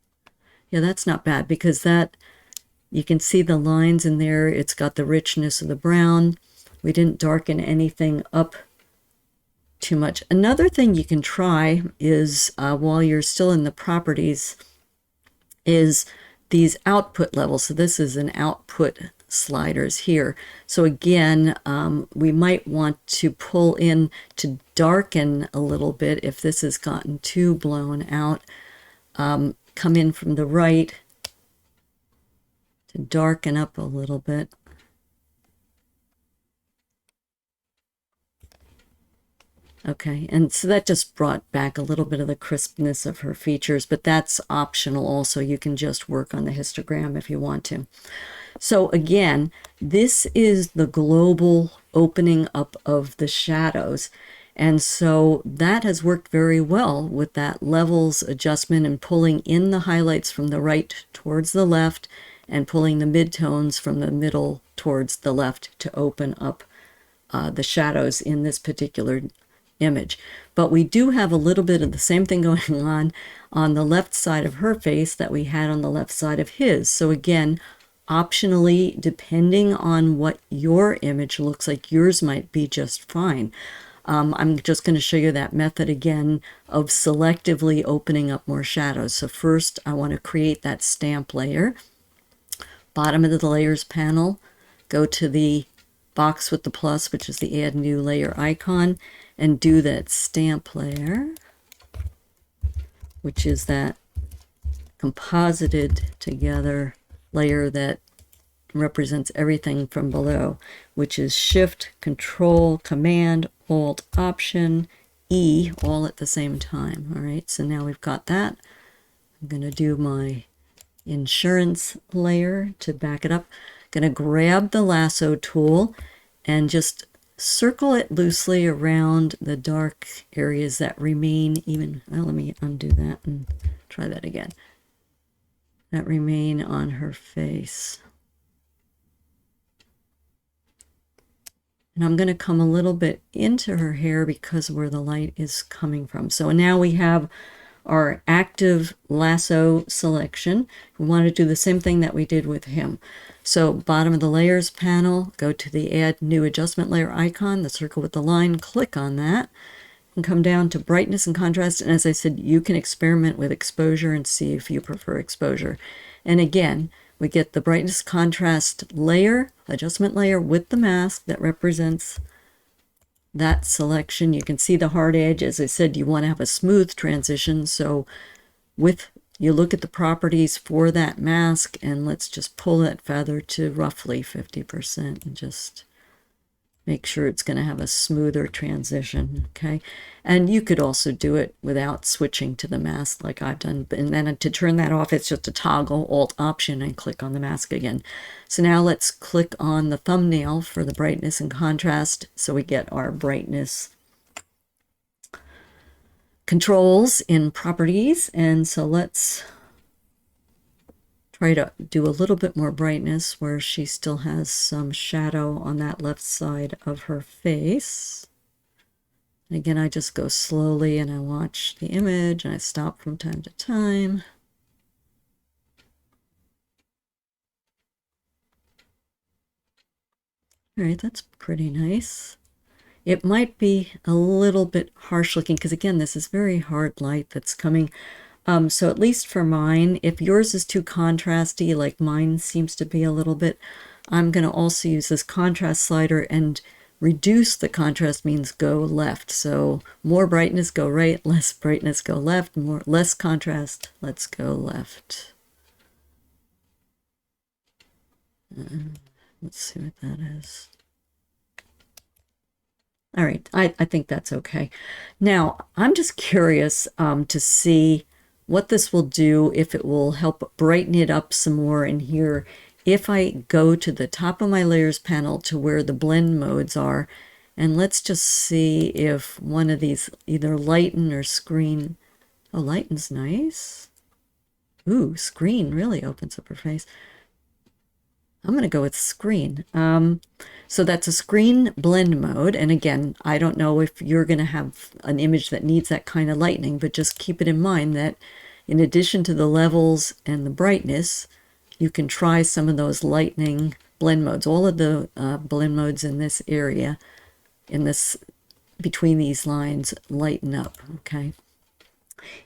Yeah, that's not bad, because that, you can see the lines in there. It's got the richness of the brown. We didn't darken anything up too much. Another thing you can try is, while you're still in the properties, is these output levels. So this is an output sliders here. So again, we might want to pull in to darken a little bit if this has gotten too blown out. Come in from the right to darken up a little bit. Okay, and so that just brought back a little bit of the crispness of her features, but that's optional also. You can just work on the histogram if you want to. So again, this is the global opening up of the shadows. And so that has worked very well with that levels adjustment and pulling in the highlights from the right towards the left and pulling the midtones from the middle towards the left to open up the shadows in this particular image. But we do have a little bit of the same thing going on the left side of her face that we had on the left side of his. So again, optionally, depending on what your image looks like, yours might be just fine. I'm just going to show you that method again of selectively opening up more shadows. So first I want to create that stamp layer. Bottom of the layers panel, go to the box with the plus, which is the add new layer icon, and do that stamp layer, which is that composited together layer that represents everything from below, which is Shift, Control, Command, Alt, Option, E all at the same time. All right, so now we've got that. I'm going to do my insurance layer to back it up. I'm going to grab the lasso tool and just circle it loosely around the dark areas that remain even. Well, let me undo that and try that again. That remain on her face. And I'm going to come a little bit into her hair because where the light is coming from. So now we have our active lasso selection. We want to do the same thing that we did with him. So bottom of the layers panel, go to the add new adjustment layer icon, the circle with the line, click on that and come down to brightness and contrast. And as I said, you can experiment with exposure and see if you prefer exposure. And again, we get the brightness contrast layer, adjustment layer with the mask that represents that selection. You can see the hard edge. As I said, you want to have a smooth transition. So you look at the properties for that mask, and let's just pull that feather to roughly 50% and just make sure it's going to have a smoother transition. Okay. And you could also do it without switching to the mask like I've done. And then to turn that off, it's just a toggle Alt Option and click on the mask again. So now let's click on the thumbnail for the brightness and contrast. So we get our brightness controls in properties. And so let's try to do a little bit more brightness where she still has some shadow on that left side of her face. And again, I just go slowly and I watch the image and I stop from time to time. All right, that's pretty nice. It might be a little bit harsh looking because again, this is very hard light that's coming. So at least for mine, if yours is too contrasty, like mine seems to be a little bit, I'm going to also use this contrast slider and reduce the contrast means go left. So more brightness, go right, less brightness, go left, less contrast, let's go left. Let's see what that is. All right, I think that's okay. Now, I'm just curious to see what this will do, if it will help brighten it up some more in here. If I go to the top of my layers panel to where the blend modes are, and let's just see if one of these, either lighten or screen. Oh, lighten's nice. Ooh, screen really opens up her face. I'm going to go with screen. So that's a screen blend mode. And again, I don't know if you're going to have an image that needs that kind of lightening, but just keep it in mind that in addition to the levels and the brightness, you can try some of those lightening blend modes. All of the blend modes in this area, between these lines, lighten up, okay?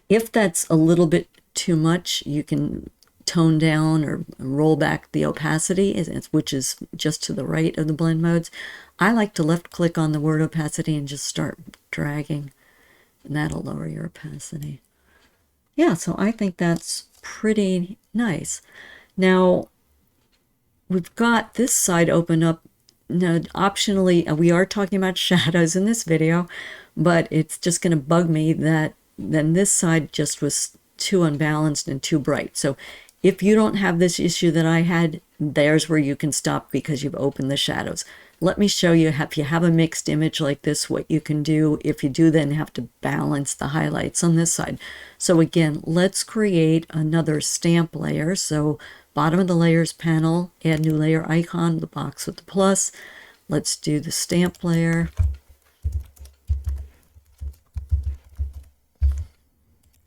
If that's a little bit too much, you can tone down or roll back the opacity, which is just to the right of the blend modes. I like to left click on the word opacity and just start dragging, and that'll lower your opacity. Yeah, so I think that's pretty nice. Now, we've got this side open up. Now, optionally, we are talking about shadows in this video, but it's just going to bug me that then this side just was too unbalanced and too bright. So if you don't have this issue that I had, there's where you can stop because you've opened the shadows. Let me show you, if you have a mixed image like this, what you can do. If you do then have to balance the highlights on this side. So again, let's create another stamp layer. So bottom of the layers panel, add new layer icon, the box with the plus. Let's do the stamp layer.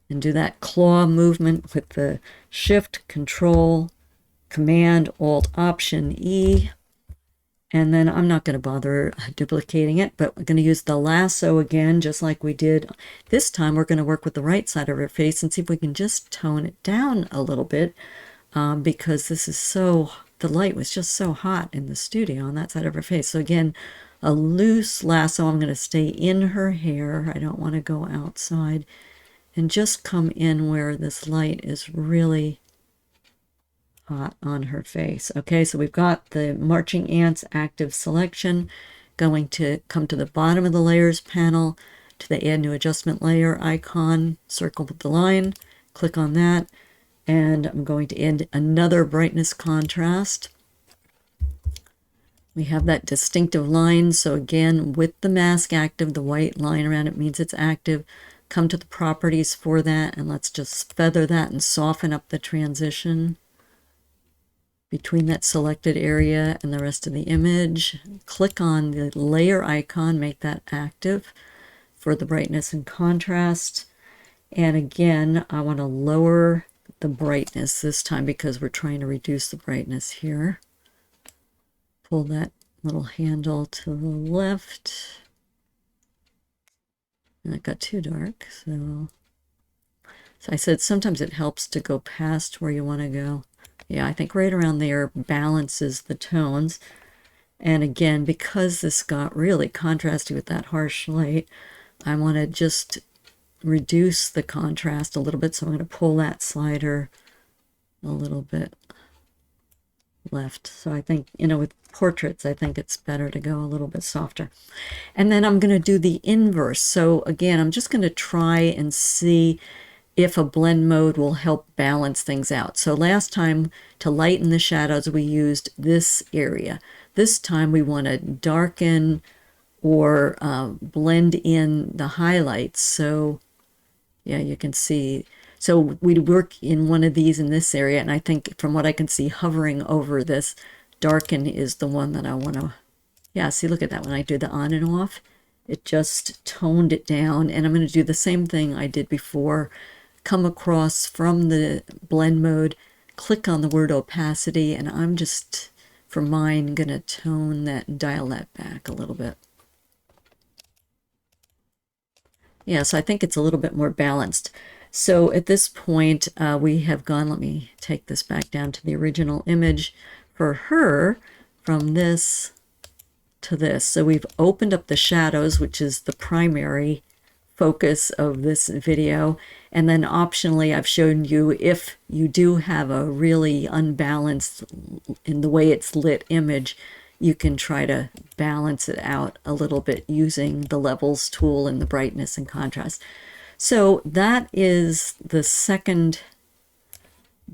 And do that claw movement with the Shift, Control, Command, Alt, Option, E. And then I'm not going to bother duplicating it, but we're going to use the lasso again, just like we did. This time we're going to work with the right side of her face and see if we can just tone it down a little bit, because this is the light was just so hot in the studio on that side of her face. So again, a loose lasso. I'm going to stay in her hair. I don't want to go outside. And just come in where this light is really hot on her face. Okay, so we've got the marching ants active selection. Going to come to the bottom of the layers panel, to the Add New Adjustment Layer icon, circle with the line, click on that, and I'm going to add another brightness contrast. We have that distinctive line, so again, with the mask active, the white line around it means it's active. Come to the properties for that, and let's just feather that and soften up the transition between that selected area and the rest of the image. Click on the layer icon, make that active for the brightness and contrast. And again, I want to lower the brightness this time because we're trying to reduce the brightness here. Pull that little handle to the left. And it got too dark, so I said sometimes it helps to go past where you want to go. Yeah, I think right around there balances the tones. And again, because this got really contrasty with that harsh light, I want to just reduce the contrast a little bit. So I'm going to pull that slider a little bit left. So I think, you know, with portraits, I think it's better to go a little bit softer. And then I'm going to do the inverse. So again, I'm just going to try and see if a blend mode will help balance things out. So last time, to lighten the shadows, we used this area. This time we want to darken or blend in the highlights. So yeah, you can see. So we'd work in one of these in this area, and I think from what I can see, hovering over this, darken is the one that I want to, yeah, see, look at that. When I do the on and off, it just toned it down. And I'm going to do the same thing I did before. Come across from the blend mode, click on the word opacity, and I'm just, for mine, going to tone that and dial that back a little bit. Yeah, so I think it's a little bit more balanced. So at this point, we have gone, let me take this back down to the original image for her from this to this. So we've opened up the shadows, which is the primary focus of this video. And then optionally, I've shown you if you do have a really unbalanced in the way it's lit image, you can try to balance it out a little bit using the levels tool and the brightness and contrast. So that is the second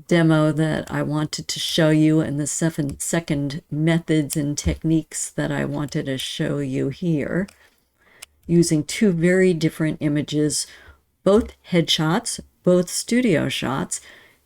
demo that I wanted to show you, and the second methods and techniques that I wanted to show you here, using two very different images, both headshots, both studio shots,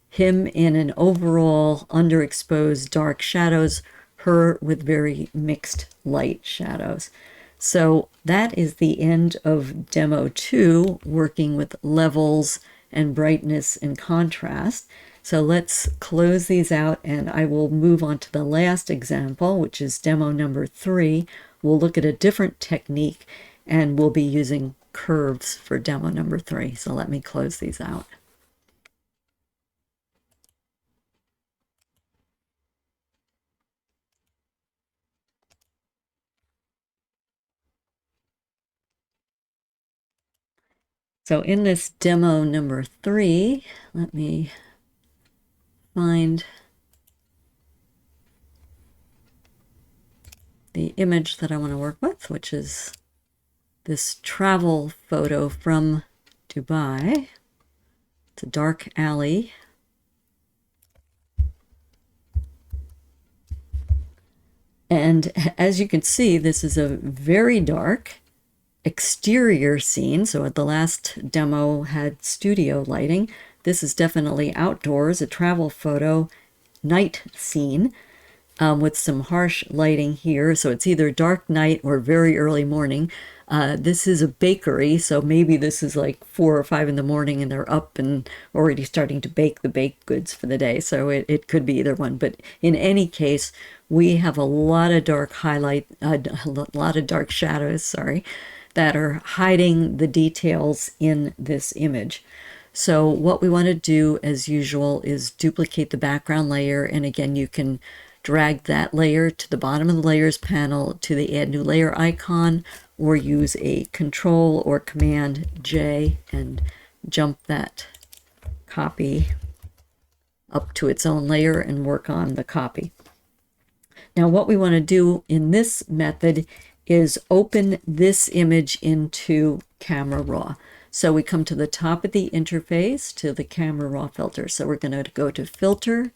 him in an overall underexposed dark shadows, her with very mixed light shadows. So that is the end of demo 2, working with levels and brightness and contrast. So let's close these out, and I will move on to the last example, which is demo number 3. We'll look at a different technique, and we'll be using curves for demo number 3. So let me close these out. So in this demo number 3, let me find the image that I want to work with, which is this travel photo from Dubai. It's a dark alley. And as you can see, this is a very dark exterior scene. So the last demo had studio lighting. This is definitely outdoors, a travel photo, night scene. With some harsh lighting here. So it's either dark night or very early morning. This is a bakery, so maybe this is like 4 or 5 in the morning and they're up and already starting to bake the baked goods for the day. So it could be either one. But in any case, we have a lot of dark a lot of dark shadows, sorry, that are hiding the details in this image. So what we want to do, as usual, is duplicate the background layer. And again, you can drag that layer to the bottom of the layers panel to the add new layer icon, or use a Control or Command J and jump that copy up to its own layer and work on the copy. Now what we want to do in this method is open this image into Camera Raw. So we come to the top of the interface to the Camera Raw filter. So we're going to go to Filter,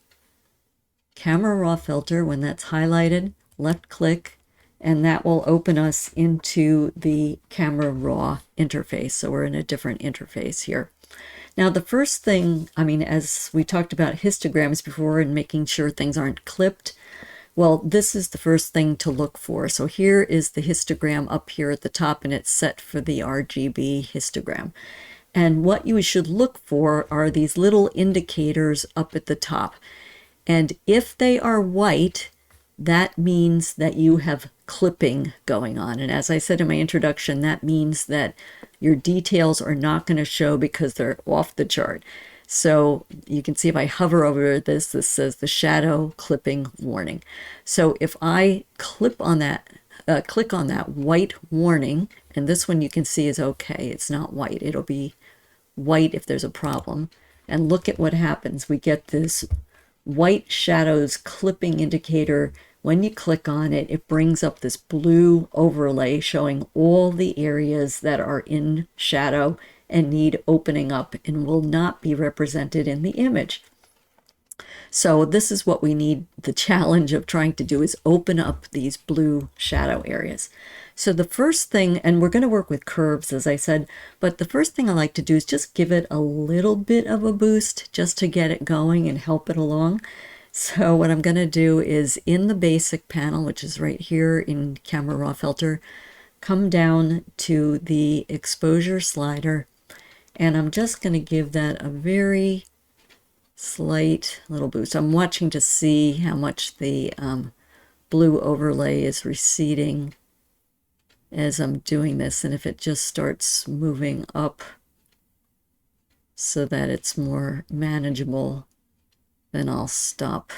Camera Raw Filter. When that's highlighted, left click, and that will open us into the Camera Raw interface. So we're in a different interface here. Now the first thing, I mean, as we talked about histograms before and making sure things aren't clipped, well, this is the first thing to look for. So here is the histogram up here at the top, and it's set for the RGB histogram. And what you should look for are these little indicators up at the top. And if they are white, that means that you have clipping going on. And as I said in my introduction, that means that your details are not going to show because they're off the chart. So you can see if I hover over this, this says the shadow clipping warning. So if I click on that white warning, and this one you can see is okay, it's not white. It'll be white if there's a problem. And look at what happens. We get this white shadows clipping indicator. When you click on it, it brings up this blue overlay showing all the areas that are in shadow and need opening up and will not be represented in the image. So this is what we need. The challenge of trying to do is open up these blue shadow areas. So the first thing, and we're going to work with curves, as I said, but the first thing I like to do is just give it a little bit of a boost just to get it going and help it along. So what I'm going to do is in the basic panel, which is right here in Camera Raw Filter, come down to the exposure slider, and I'm just going to give that a very slight little boost. I'm watching to see how much the blue overlay is receding as I'm doing this, and if it just starts moving up so that it's more manageable, then I'll stop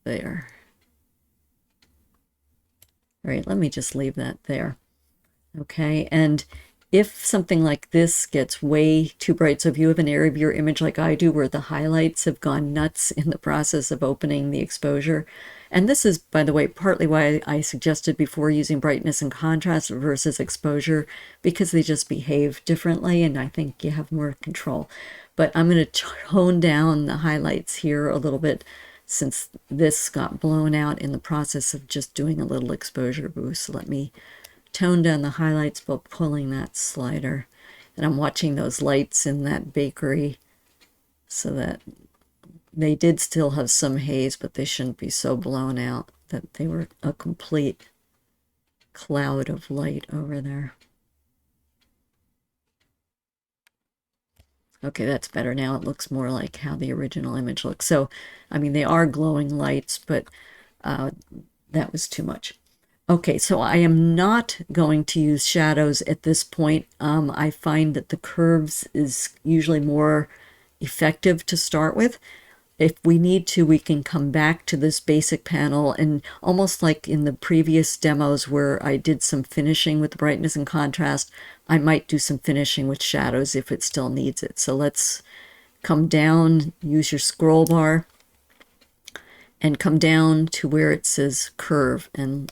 there. All right, let me just leave that there. Okay, and if something like this gets way too bright, so if you have an area of your image like I do where the highlights have gone nuts in the process of opening the exposure, and this is, by the way, partly why I suggested before using brightness and contrast versus exposure, because they just behave differently and I think you have more control. But I'm going to tone down the highlights here a little bit since this got blown out in the process of just doing a little exposure boost. So let me tone down the highlights by pulling that slider. And I'm watching those lights in that bakery so that they did still have some haze, but they shouldn't be so blown out that they were a complete cloud of light over there. Okay, that's better now. It looks more like how the original image looks. So, I mean, they are glowing lights, but that was too much. Okay, so I am not going to use shadows at this point. I find that the curves is usually more effective to start with. If we need to, we can come back to this basic panel, and almost like in the previous demos where I did some finishing with brightness and contrast, I might do some finishing with shadows if it still needs it. So let's come down, use your scroll bar, and come down to where it says curve, and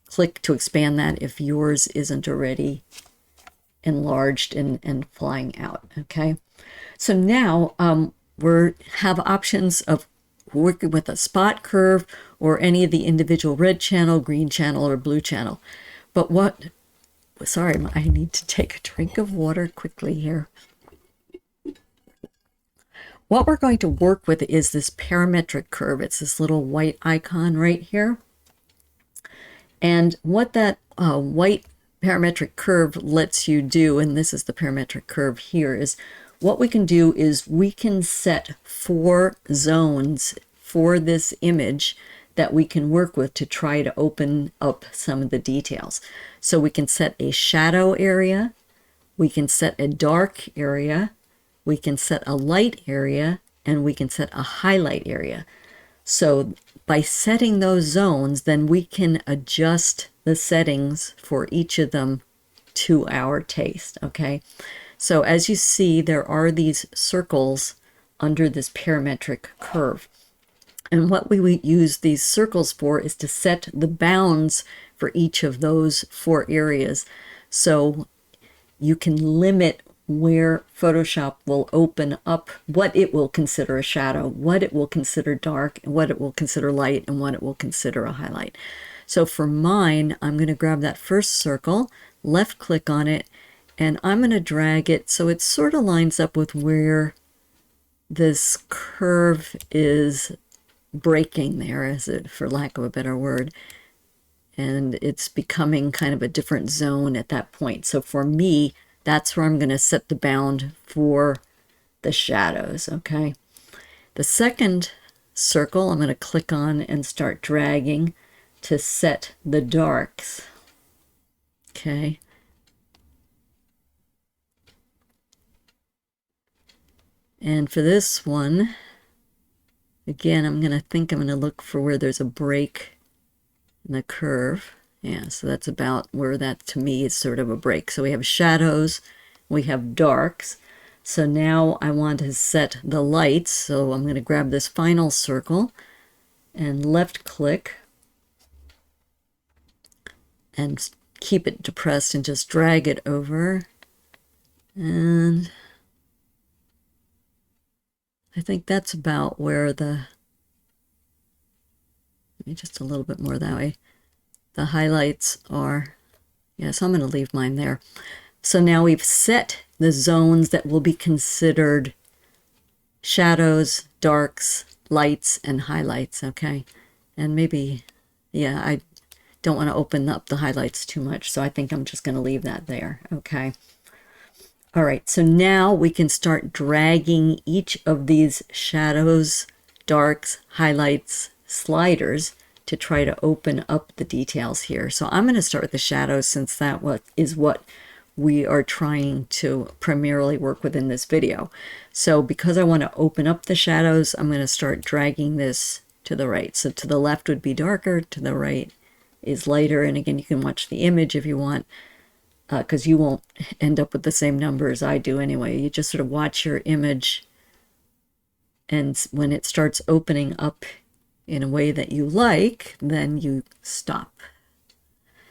click to expand that if yours isn't already enlarged and flying out. Okay, so now we have options of working with a spot curve or any of the individual red channel, green channel, or blue channel. But sorry, I need to take a drink of water quickly here. What we're going to work with is this parametric curve. It's this little white icon right here. And what that white parametric curve lets you do, and this is the parametric curve here, is what we can do is we can set 4 zones for this image that we can work with to try to open up some of the details. So we can set a shadow area, we can set a dark area, we can set a light area, and we can set a highlight area. So by setting those zones, then we can adjust the settings for each of them to our taste, okay? So as you see, there are these circles under this parametric curve. And what we would use these circles for is to set the bounds for each of those 4 areas. So you can limit where Photoshop will open up what it will consider a shadow, what it will consider dark, and what it will consider light, and what it will consider a highlight. So for mine, I'm going to grab that first circle, left click on it, and I'm going to drag it so it sort of lines up with where this curve is breaking there, as it, for lack of a better word. And it's becoming kind of a different zone at that point. So for me, that's where I'm going to set the bound for the shadows, okay? The second circle, I'm going to click on and start dragging to set the darks, okay? And for this one, again, I'm going to look for where there's a break in the curve. Yeah, so that's about where that, to me, is sort of a break. So we have shadows, we have darks. So now I want to set the lights. So I'm going to grab this final circle and left click and keep it depressed and just drag it over. And I think that's about where maybe just a little bit more that way, the highlights are. Yeah, so I'm going to leave mine there. So now we've set the zones that will be considered shadows, darks, lights, and highlights, okay? And maybe, yeah, I don't want to open up the highlights too much, so I think I'm just going to leave that there, okay? All right, so now we can start dragging each of these shadows, darks, highlights, sliders to try to open up the details here. So I'm going to start with the shadows, since that is what we are trying to primarily work with in this video. So because I want to open up the shadows, I'm going to start dragging this to the right. So to the left would be darker, to the right is lighter. And again, you can watch the image if you want, because you won't end up with the same numbers I do anyway. You just sort of watch your image, and when it starts opening up in a way that you like, then you stop.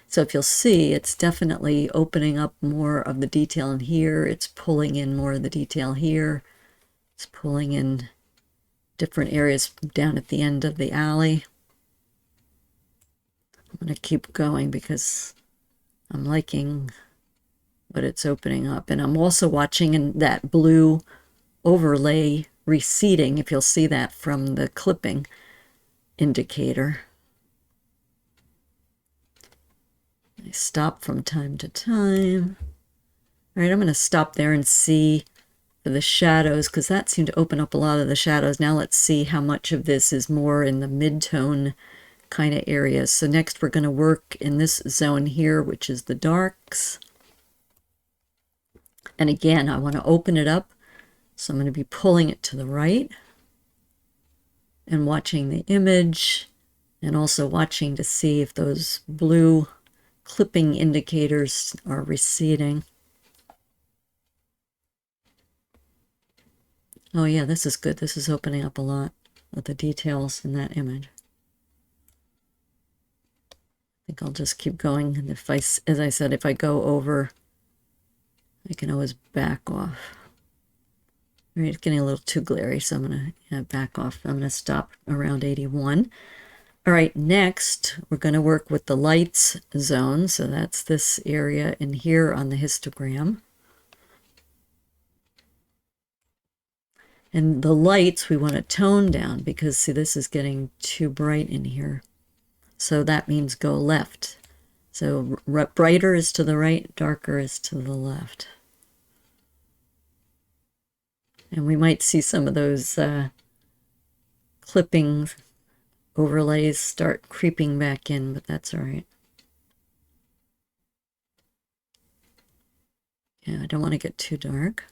So if you'll see, it's definitely opening up more of the detail in here. It's pulling in more of the detail here. It's pulling in different areas down at the end of the alley. I'm going to keep going because I'm liking what it's opening up. And I'm also watching in that blue overlay receding, if you'll see that from the clipping indicator. I stop from time to time. All right, I'm going to stop there and see for the shadows, because that seemed to open up a lot of the shadows. Now let's see how much of this is more in the mid-tone kind of areas. So next we're going to work in this zone here, which is the darks. And again, I want to open it up. So I'm going to be pulling it to the right and watching the image, and also watching to see if those blue clipping indicators are receding. Oh yeah, this is good. This is opening up a lot of the details in that image. I think I'll just keep going. And if as I said, if I go over, I can always back off. All right, it's getting a little too glary, so I'm going to back off. I'm going to stop around 81. All right, next we're going to work with the lights zone. So that's this area in here on the histogram. And the lights we want to tone down, because see, this is getting too bright in here. So that means go left. So brighter is to the right, darker is to the left. And we might see some of those clipping overlays start creeping back in, but that's all right. Yeah, I don't want to get too dark.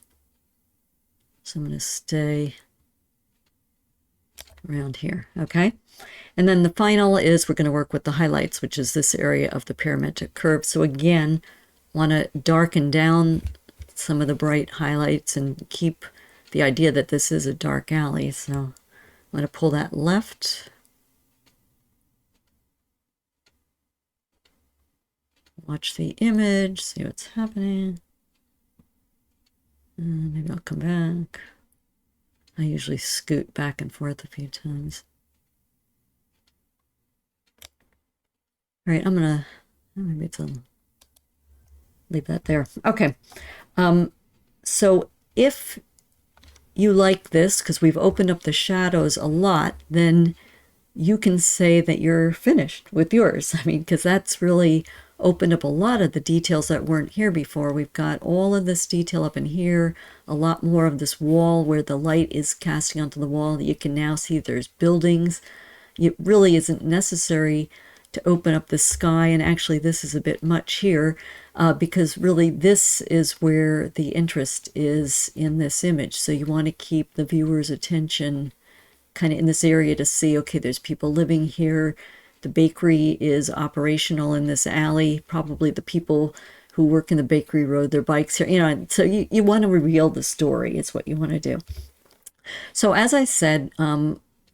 So I'm going to stay around here, okay? And then the final is we're going to work with the highlights, which is this area of the parametric curve. So again, want to darken down some of the bright highlights and keep the idea that this is a dark alley. So I'm going to pull that left. watch the image, see what's happening. Maybe I'll come back. I usually scoot back and forth a few times. All right, I'm gonna, maybe it's a, leave that there. Okay, so if you like this, because we've opened up the shadows a lot, then you can say that you're finished with yours. I mean, because that's really opened up a lot of the details that weren't here before. We've got all of this detail up in here, a lot more of this wall where the light is casting onto the wall. You can now see there's buildings. It really isn't necessary to open up the sky, and actually this is a bit much here because really this is where the interest is in this image. So you want to keep the viewer's attention kind of in this area to see, okay, there's people living here. The bakery is operational in this alley. Probably the people who work in the bakery rode their bikes here. You know, so you want to reveal the story. It's what you want to do. So as I said,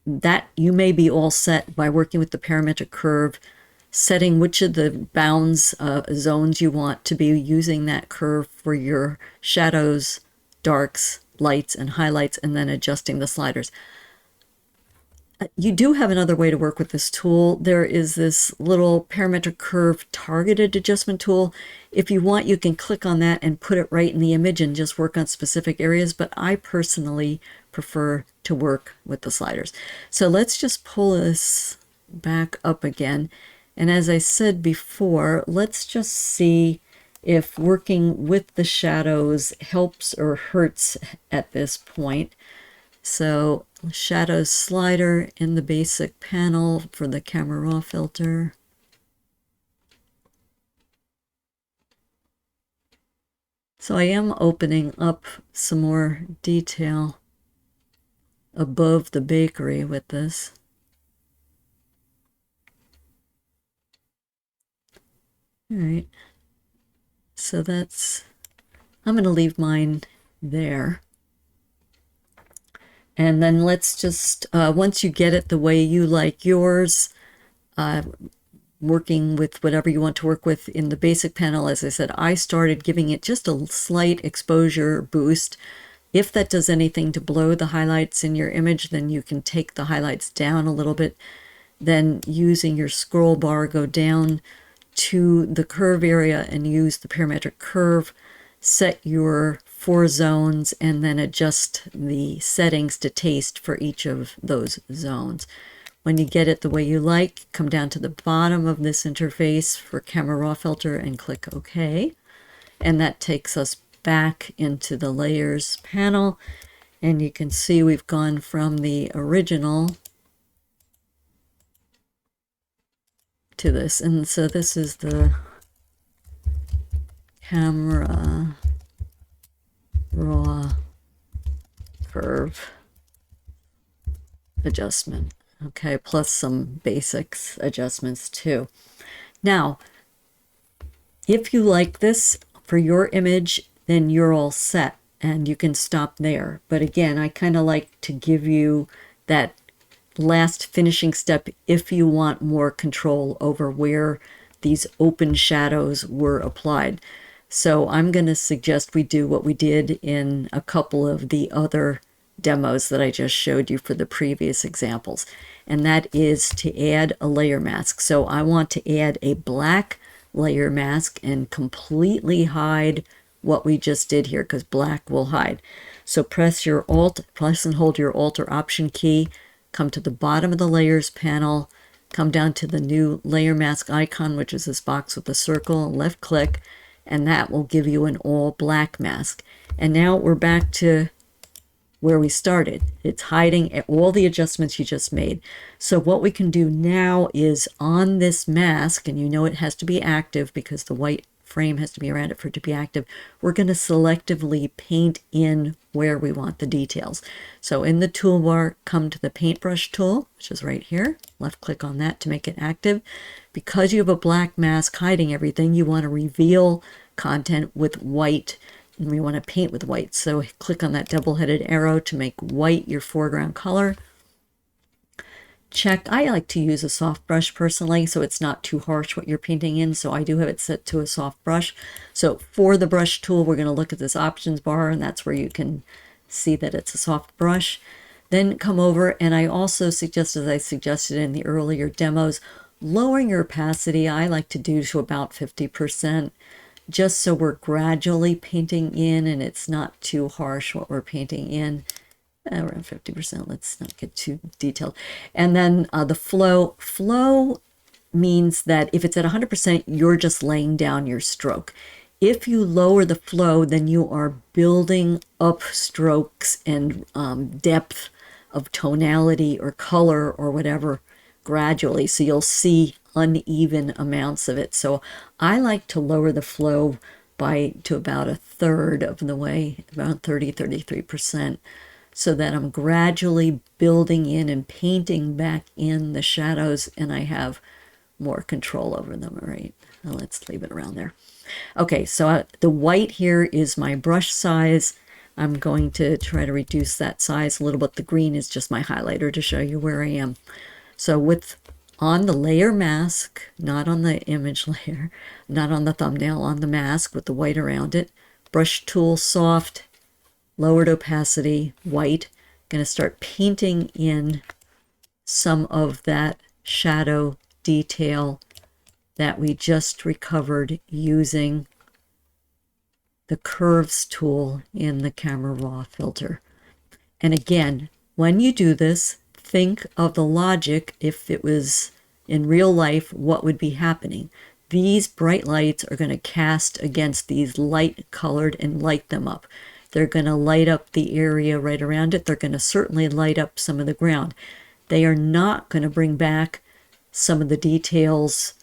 that you may be all set by working with the parametric curve, setting which of the bounds zones you want to be using that curve for your shadows, darks, lights, and highlights, and then adjusting the sliders. You do have another way to work with this tool. There is this little parametric curve targeted adjustment tool. If you want, you can click on that and put it right in the image and just work on specific areas, but I personally prefer to work with the sliders. So let's just pull this back up again. And as I said before, let's just see if working with the shadows helps or hurts at this point. So shadows slider in the basic panel for the camera raw filter. So I am opening up some more detail above the bakery with this. All right, so that's, I'm going to leave mine there. And then let's just, once you get it the way you like yours, working with whatever you want to work with in the basic panel, as I said, I started giving it just a slight exposure boost. If that does anything to blow the highlights in your image, then you can take the highlights down a little bit. Then using your scroll bar, go down to the curve area and use the parametric curve, set your 4 zones, and then adjust the settings to taste for each of those zones. When you get it the way you like, come down to the bottom of this interface for camera raw filter and click OK. And that takes us back into the layers panel. And you can see we've gone from the original to this. And so this is the camera raw curve adjustment. Okay, plus some basics adjustments too. Now, if you like this for your image, then you're all set and you can stop there. But again, I kind of like to give you that last finishing step if you want more control over where these open shadows were applied. So I'm going to suggest we do what we did in a couple of the other demos that I just showed you for the previous examples, and that is to add a layer mask. So I want to add a black layer mask and completely hide what we just did here, because black will hide. So press and hold your Alt or Option key, come to the bottom of the layers panel, come down to the new layer mask icon, which is this box with a circle, left click, and that will give you an all black mask. And now we're back to where we started. It's hiding all the adjustments you just made. So what we can do now is on this mask, and you know it has to be active because the white frame has to be around it for it to be active, we're going to selectively paint in where we want the details. So in the toolbar, come to the paintbrush tool, which is right here. Left click on that to make it active. Because you have a black mask hiding everything, you want to reveal content with white, and we want to paint with white. So click on that double-headed arrow to make white your foreground color. check. I like to use a soft brush personally, so it's not too harsh what you're painting in. So I do have it set to a soft brush. So for the brush tool, we're going to look at this options bar, and that's where you can see that it's a soft brush. Then come over, and I also suggest, as I suggested in the earlier demos, lowering your opacity. I like to do to about 50%, just so we're gradually painting in and it's not too harsh what we're painting in. Around 50%, let's not get too detailed. And then the flow means that if it's at 100%, you're just laying down your stroke. If you lower the flow, then you are building up strokes and depth of tonality or color or whatever gradually. So you'll see uneven amounts of it. So I like to lower the flow to about a third of the way, about 33%, so that I'm gradually building in and painting back in the shadows, and I have more control over them. All right, well, let's leave it around there. Okay, so the white here is my brush size. I'm going to try to reduce that size a little bit. The green is just my highlighter to show you where I am. So on the layer mask, not on the image layer, not on the thumbnail, on the mask with the white around it, brush tool soft, lowered opacity, white. Going to start painting in some of that shadow detail that we just recovered using the curves tool in the camera raw filter. And again, when you do this, think of the logic. If it was in real life, what would be happening? These bright lights are going to cast against these light colored and light them up. They're going to light up the area right around it. They're going to certainly light up some of the ground. They are not going to bring back some of the details,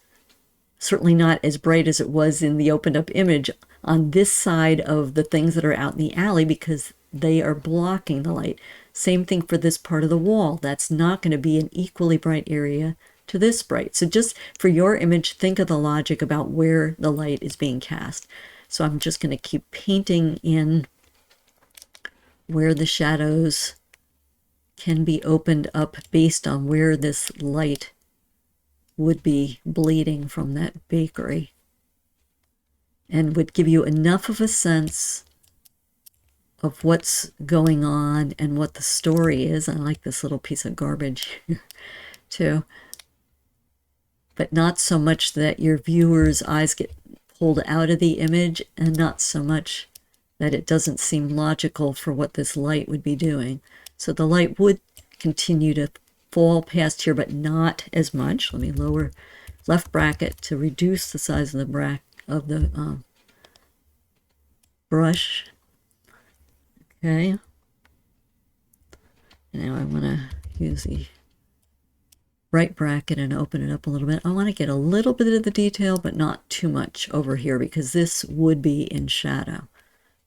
certainly not as bright as it was in the opened up image on this side of the things that are out in the alley, because they are blocking the light. Same thing for this part of the wall. That's not going to be an equally bright area to this bright. So just for your image, think of the logic about where the light is being cast. So I'm just going to keep painting in where the shadows can be opened up based on where this light would be bleeding from that bakery, and would give you enough of a sense of what's going on and what the story is. I like this little piece of garbage too, but not so much that your viewer's eyes get pulled out of the image, and not so much that it doesn't seem logical for what this light would be doing. So the light would continue to fall past here, but not as much. Let me lower left bracket to reduce the size of the brush. Okay. Now I want to use the right bracket and open it up a little bit. I want to get a little bit of the detail, but not too much over here, because this would be in shadow.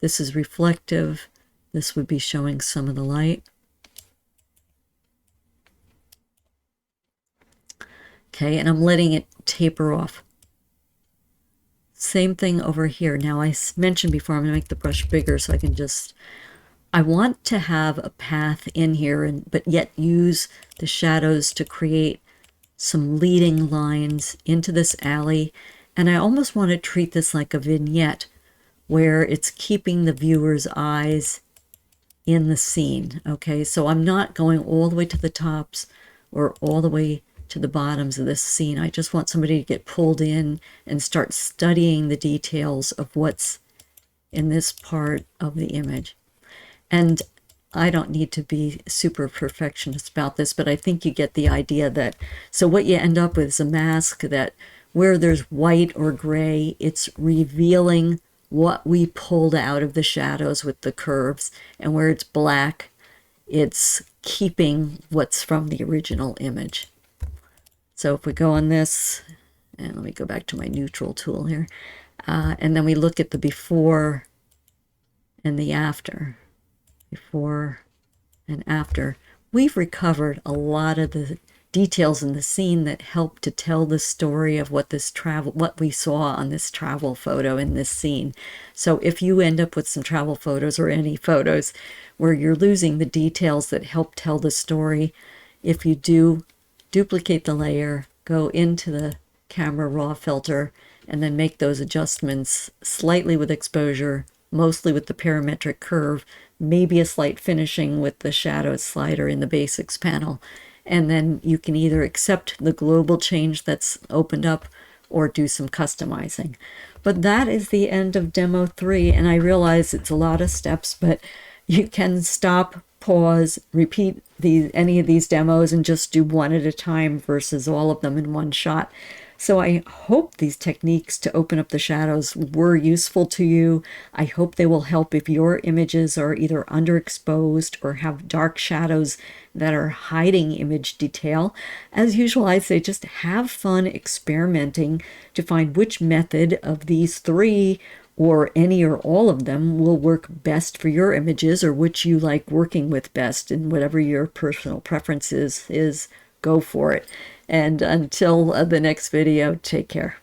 This is reflective. This would be showing some of the light. Okay, and I'm letting it taper off. Same thing over here. Now, I mentioned before, I'm going to make the brush bigger so I want to have a path in here, but yet use the shadows to create some leading lines into this alley. And I almost want to treat this like a vignette, where it's keeping the viewer's eyes in the scene. Okay, so I'm not going all the way to the tops or all the way to the bottoms of this scene. I just want somebody to get pulled in and start studying the details of what's in this part of the image. And I don't need to be super perfectionist about this, but I think you get the idea that, so what you end up with is a mask that where there's white or gray, it's revealing what we pulled out of the shadows with the curves, and where it's black, it's keeping what's from the original image. So if we go on this, and let me go back to my neutral tool here, and then we look at the before and the after. Before and after, we've recovered a lot of the details in the scene that help to tell the story of what we saw on this travel photo in this scene. So if you end up with some travel photos or any photos where you're losing the details that help tell the story, if you do duplicate the layer, go into the camera raw filter, and then make those adjustments slightly with exposure, mostly with the parametric curve, maybe a slight finishing with the shadow slider in the basics panel. And then you can either accept the global change that's opened up or do some customizing. But that is the end of demo 3, and I realize it's a lot of steps, but you can stop, pause, repeat any of these demos and just do one at a time versus all of them in one shot. So I hope these techniques to open up the shadows were useful to you. I hope they will help if your images are either underexposed or have dark shadows that are hiding image detail. As usual, I say just have fun experimenting to find which method of these 3 or any or all of them will work best for your images, or which you like working with best, and whatever your personal preferences is, go for it. And until the next video, take care.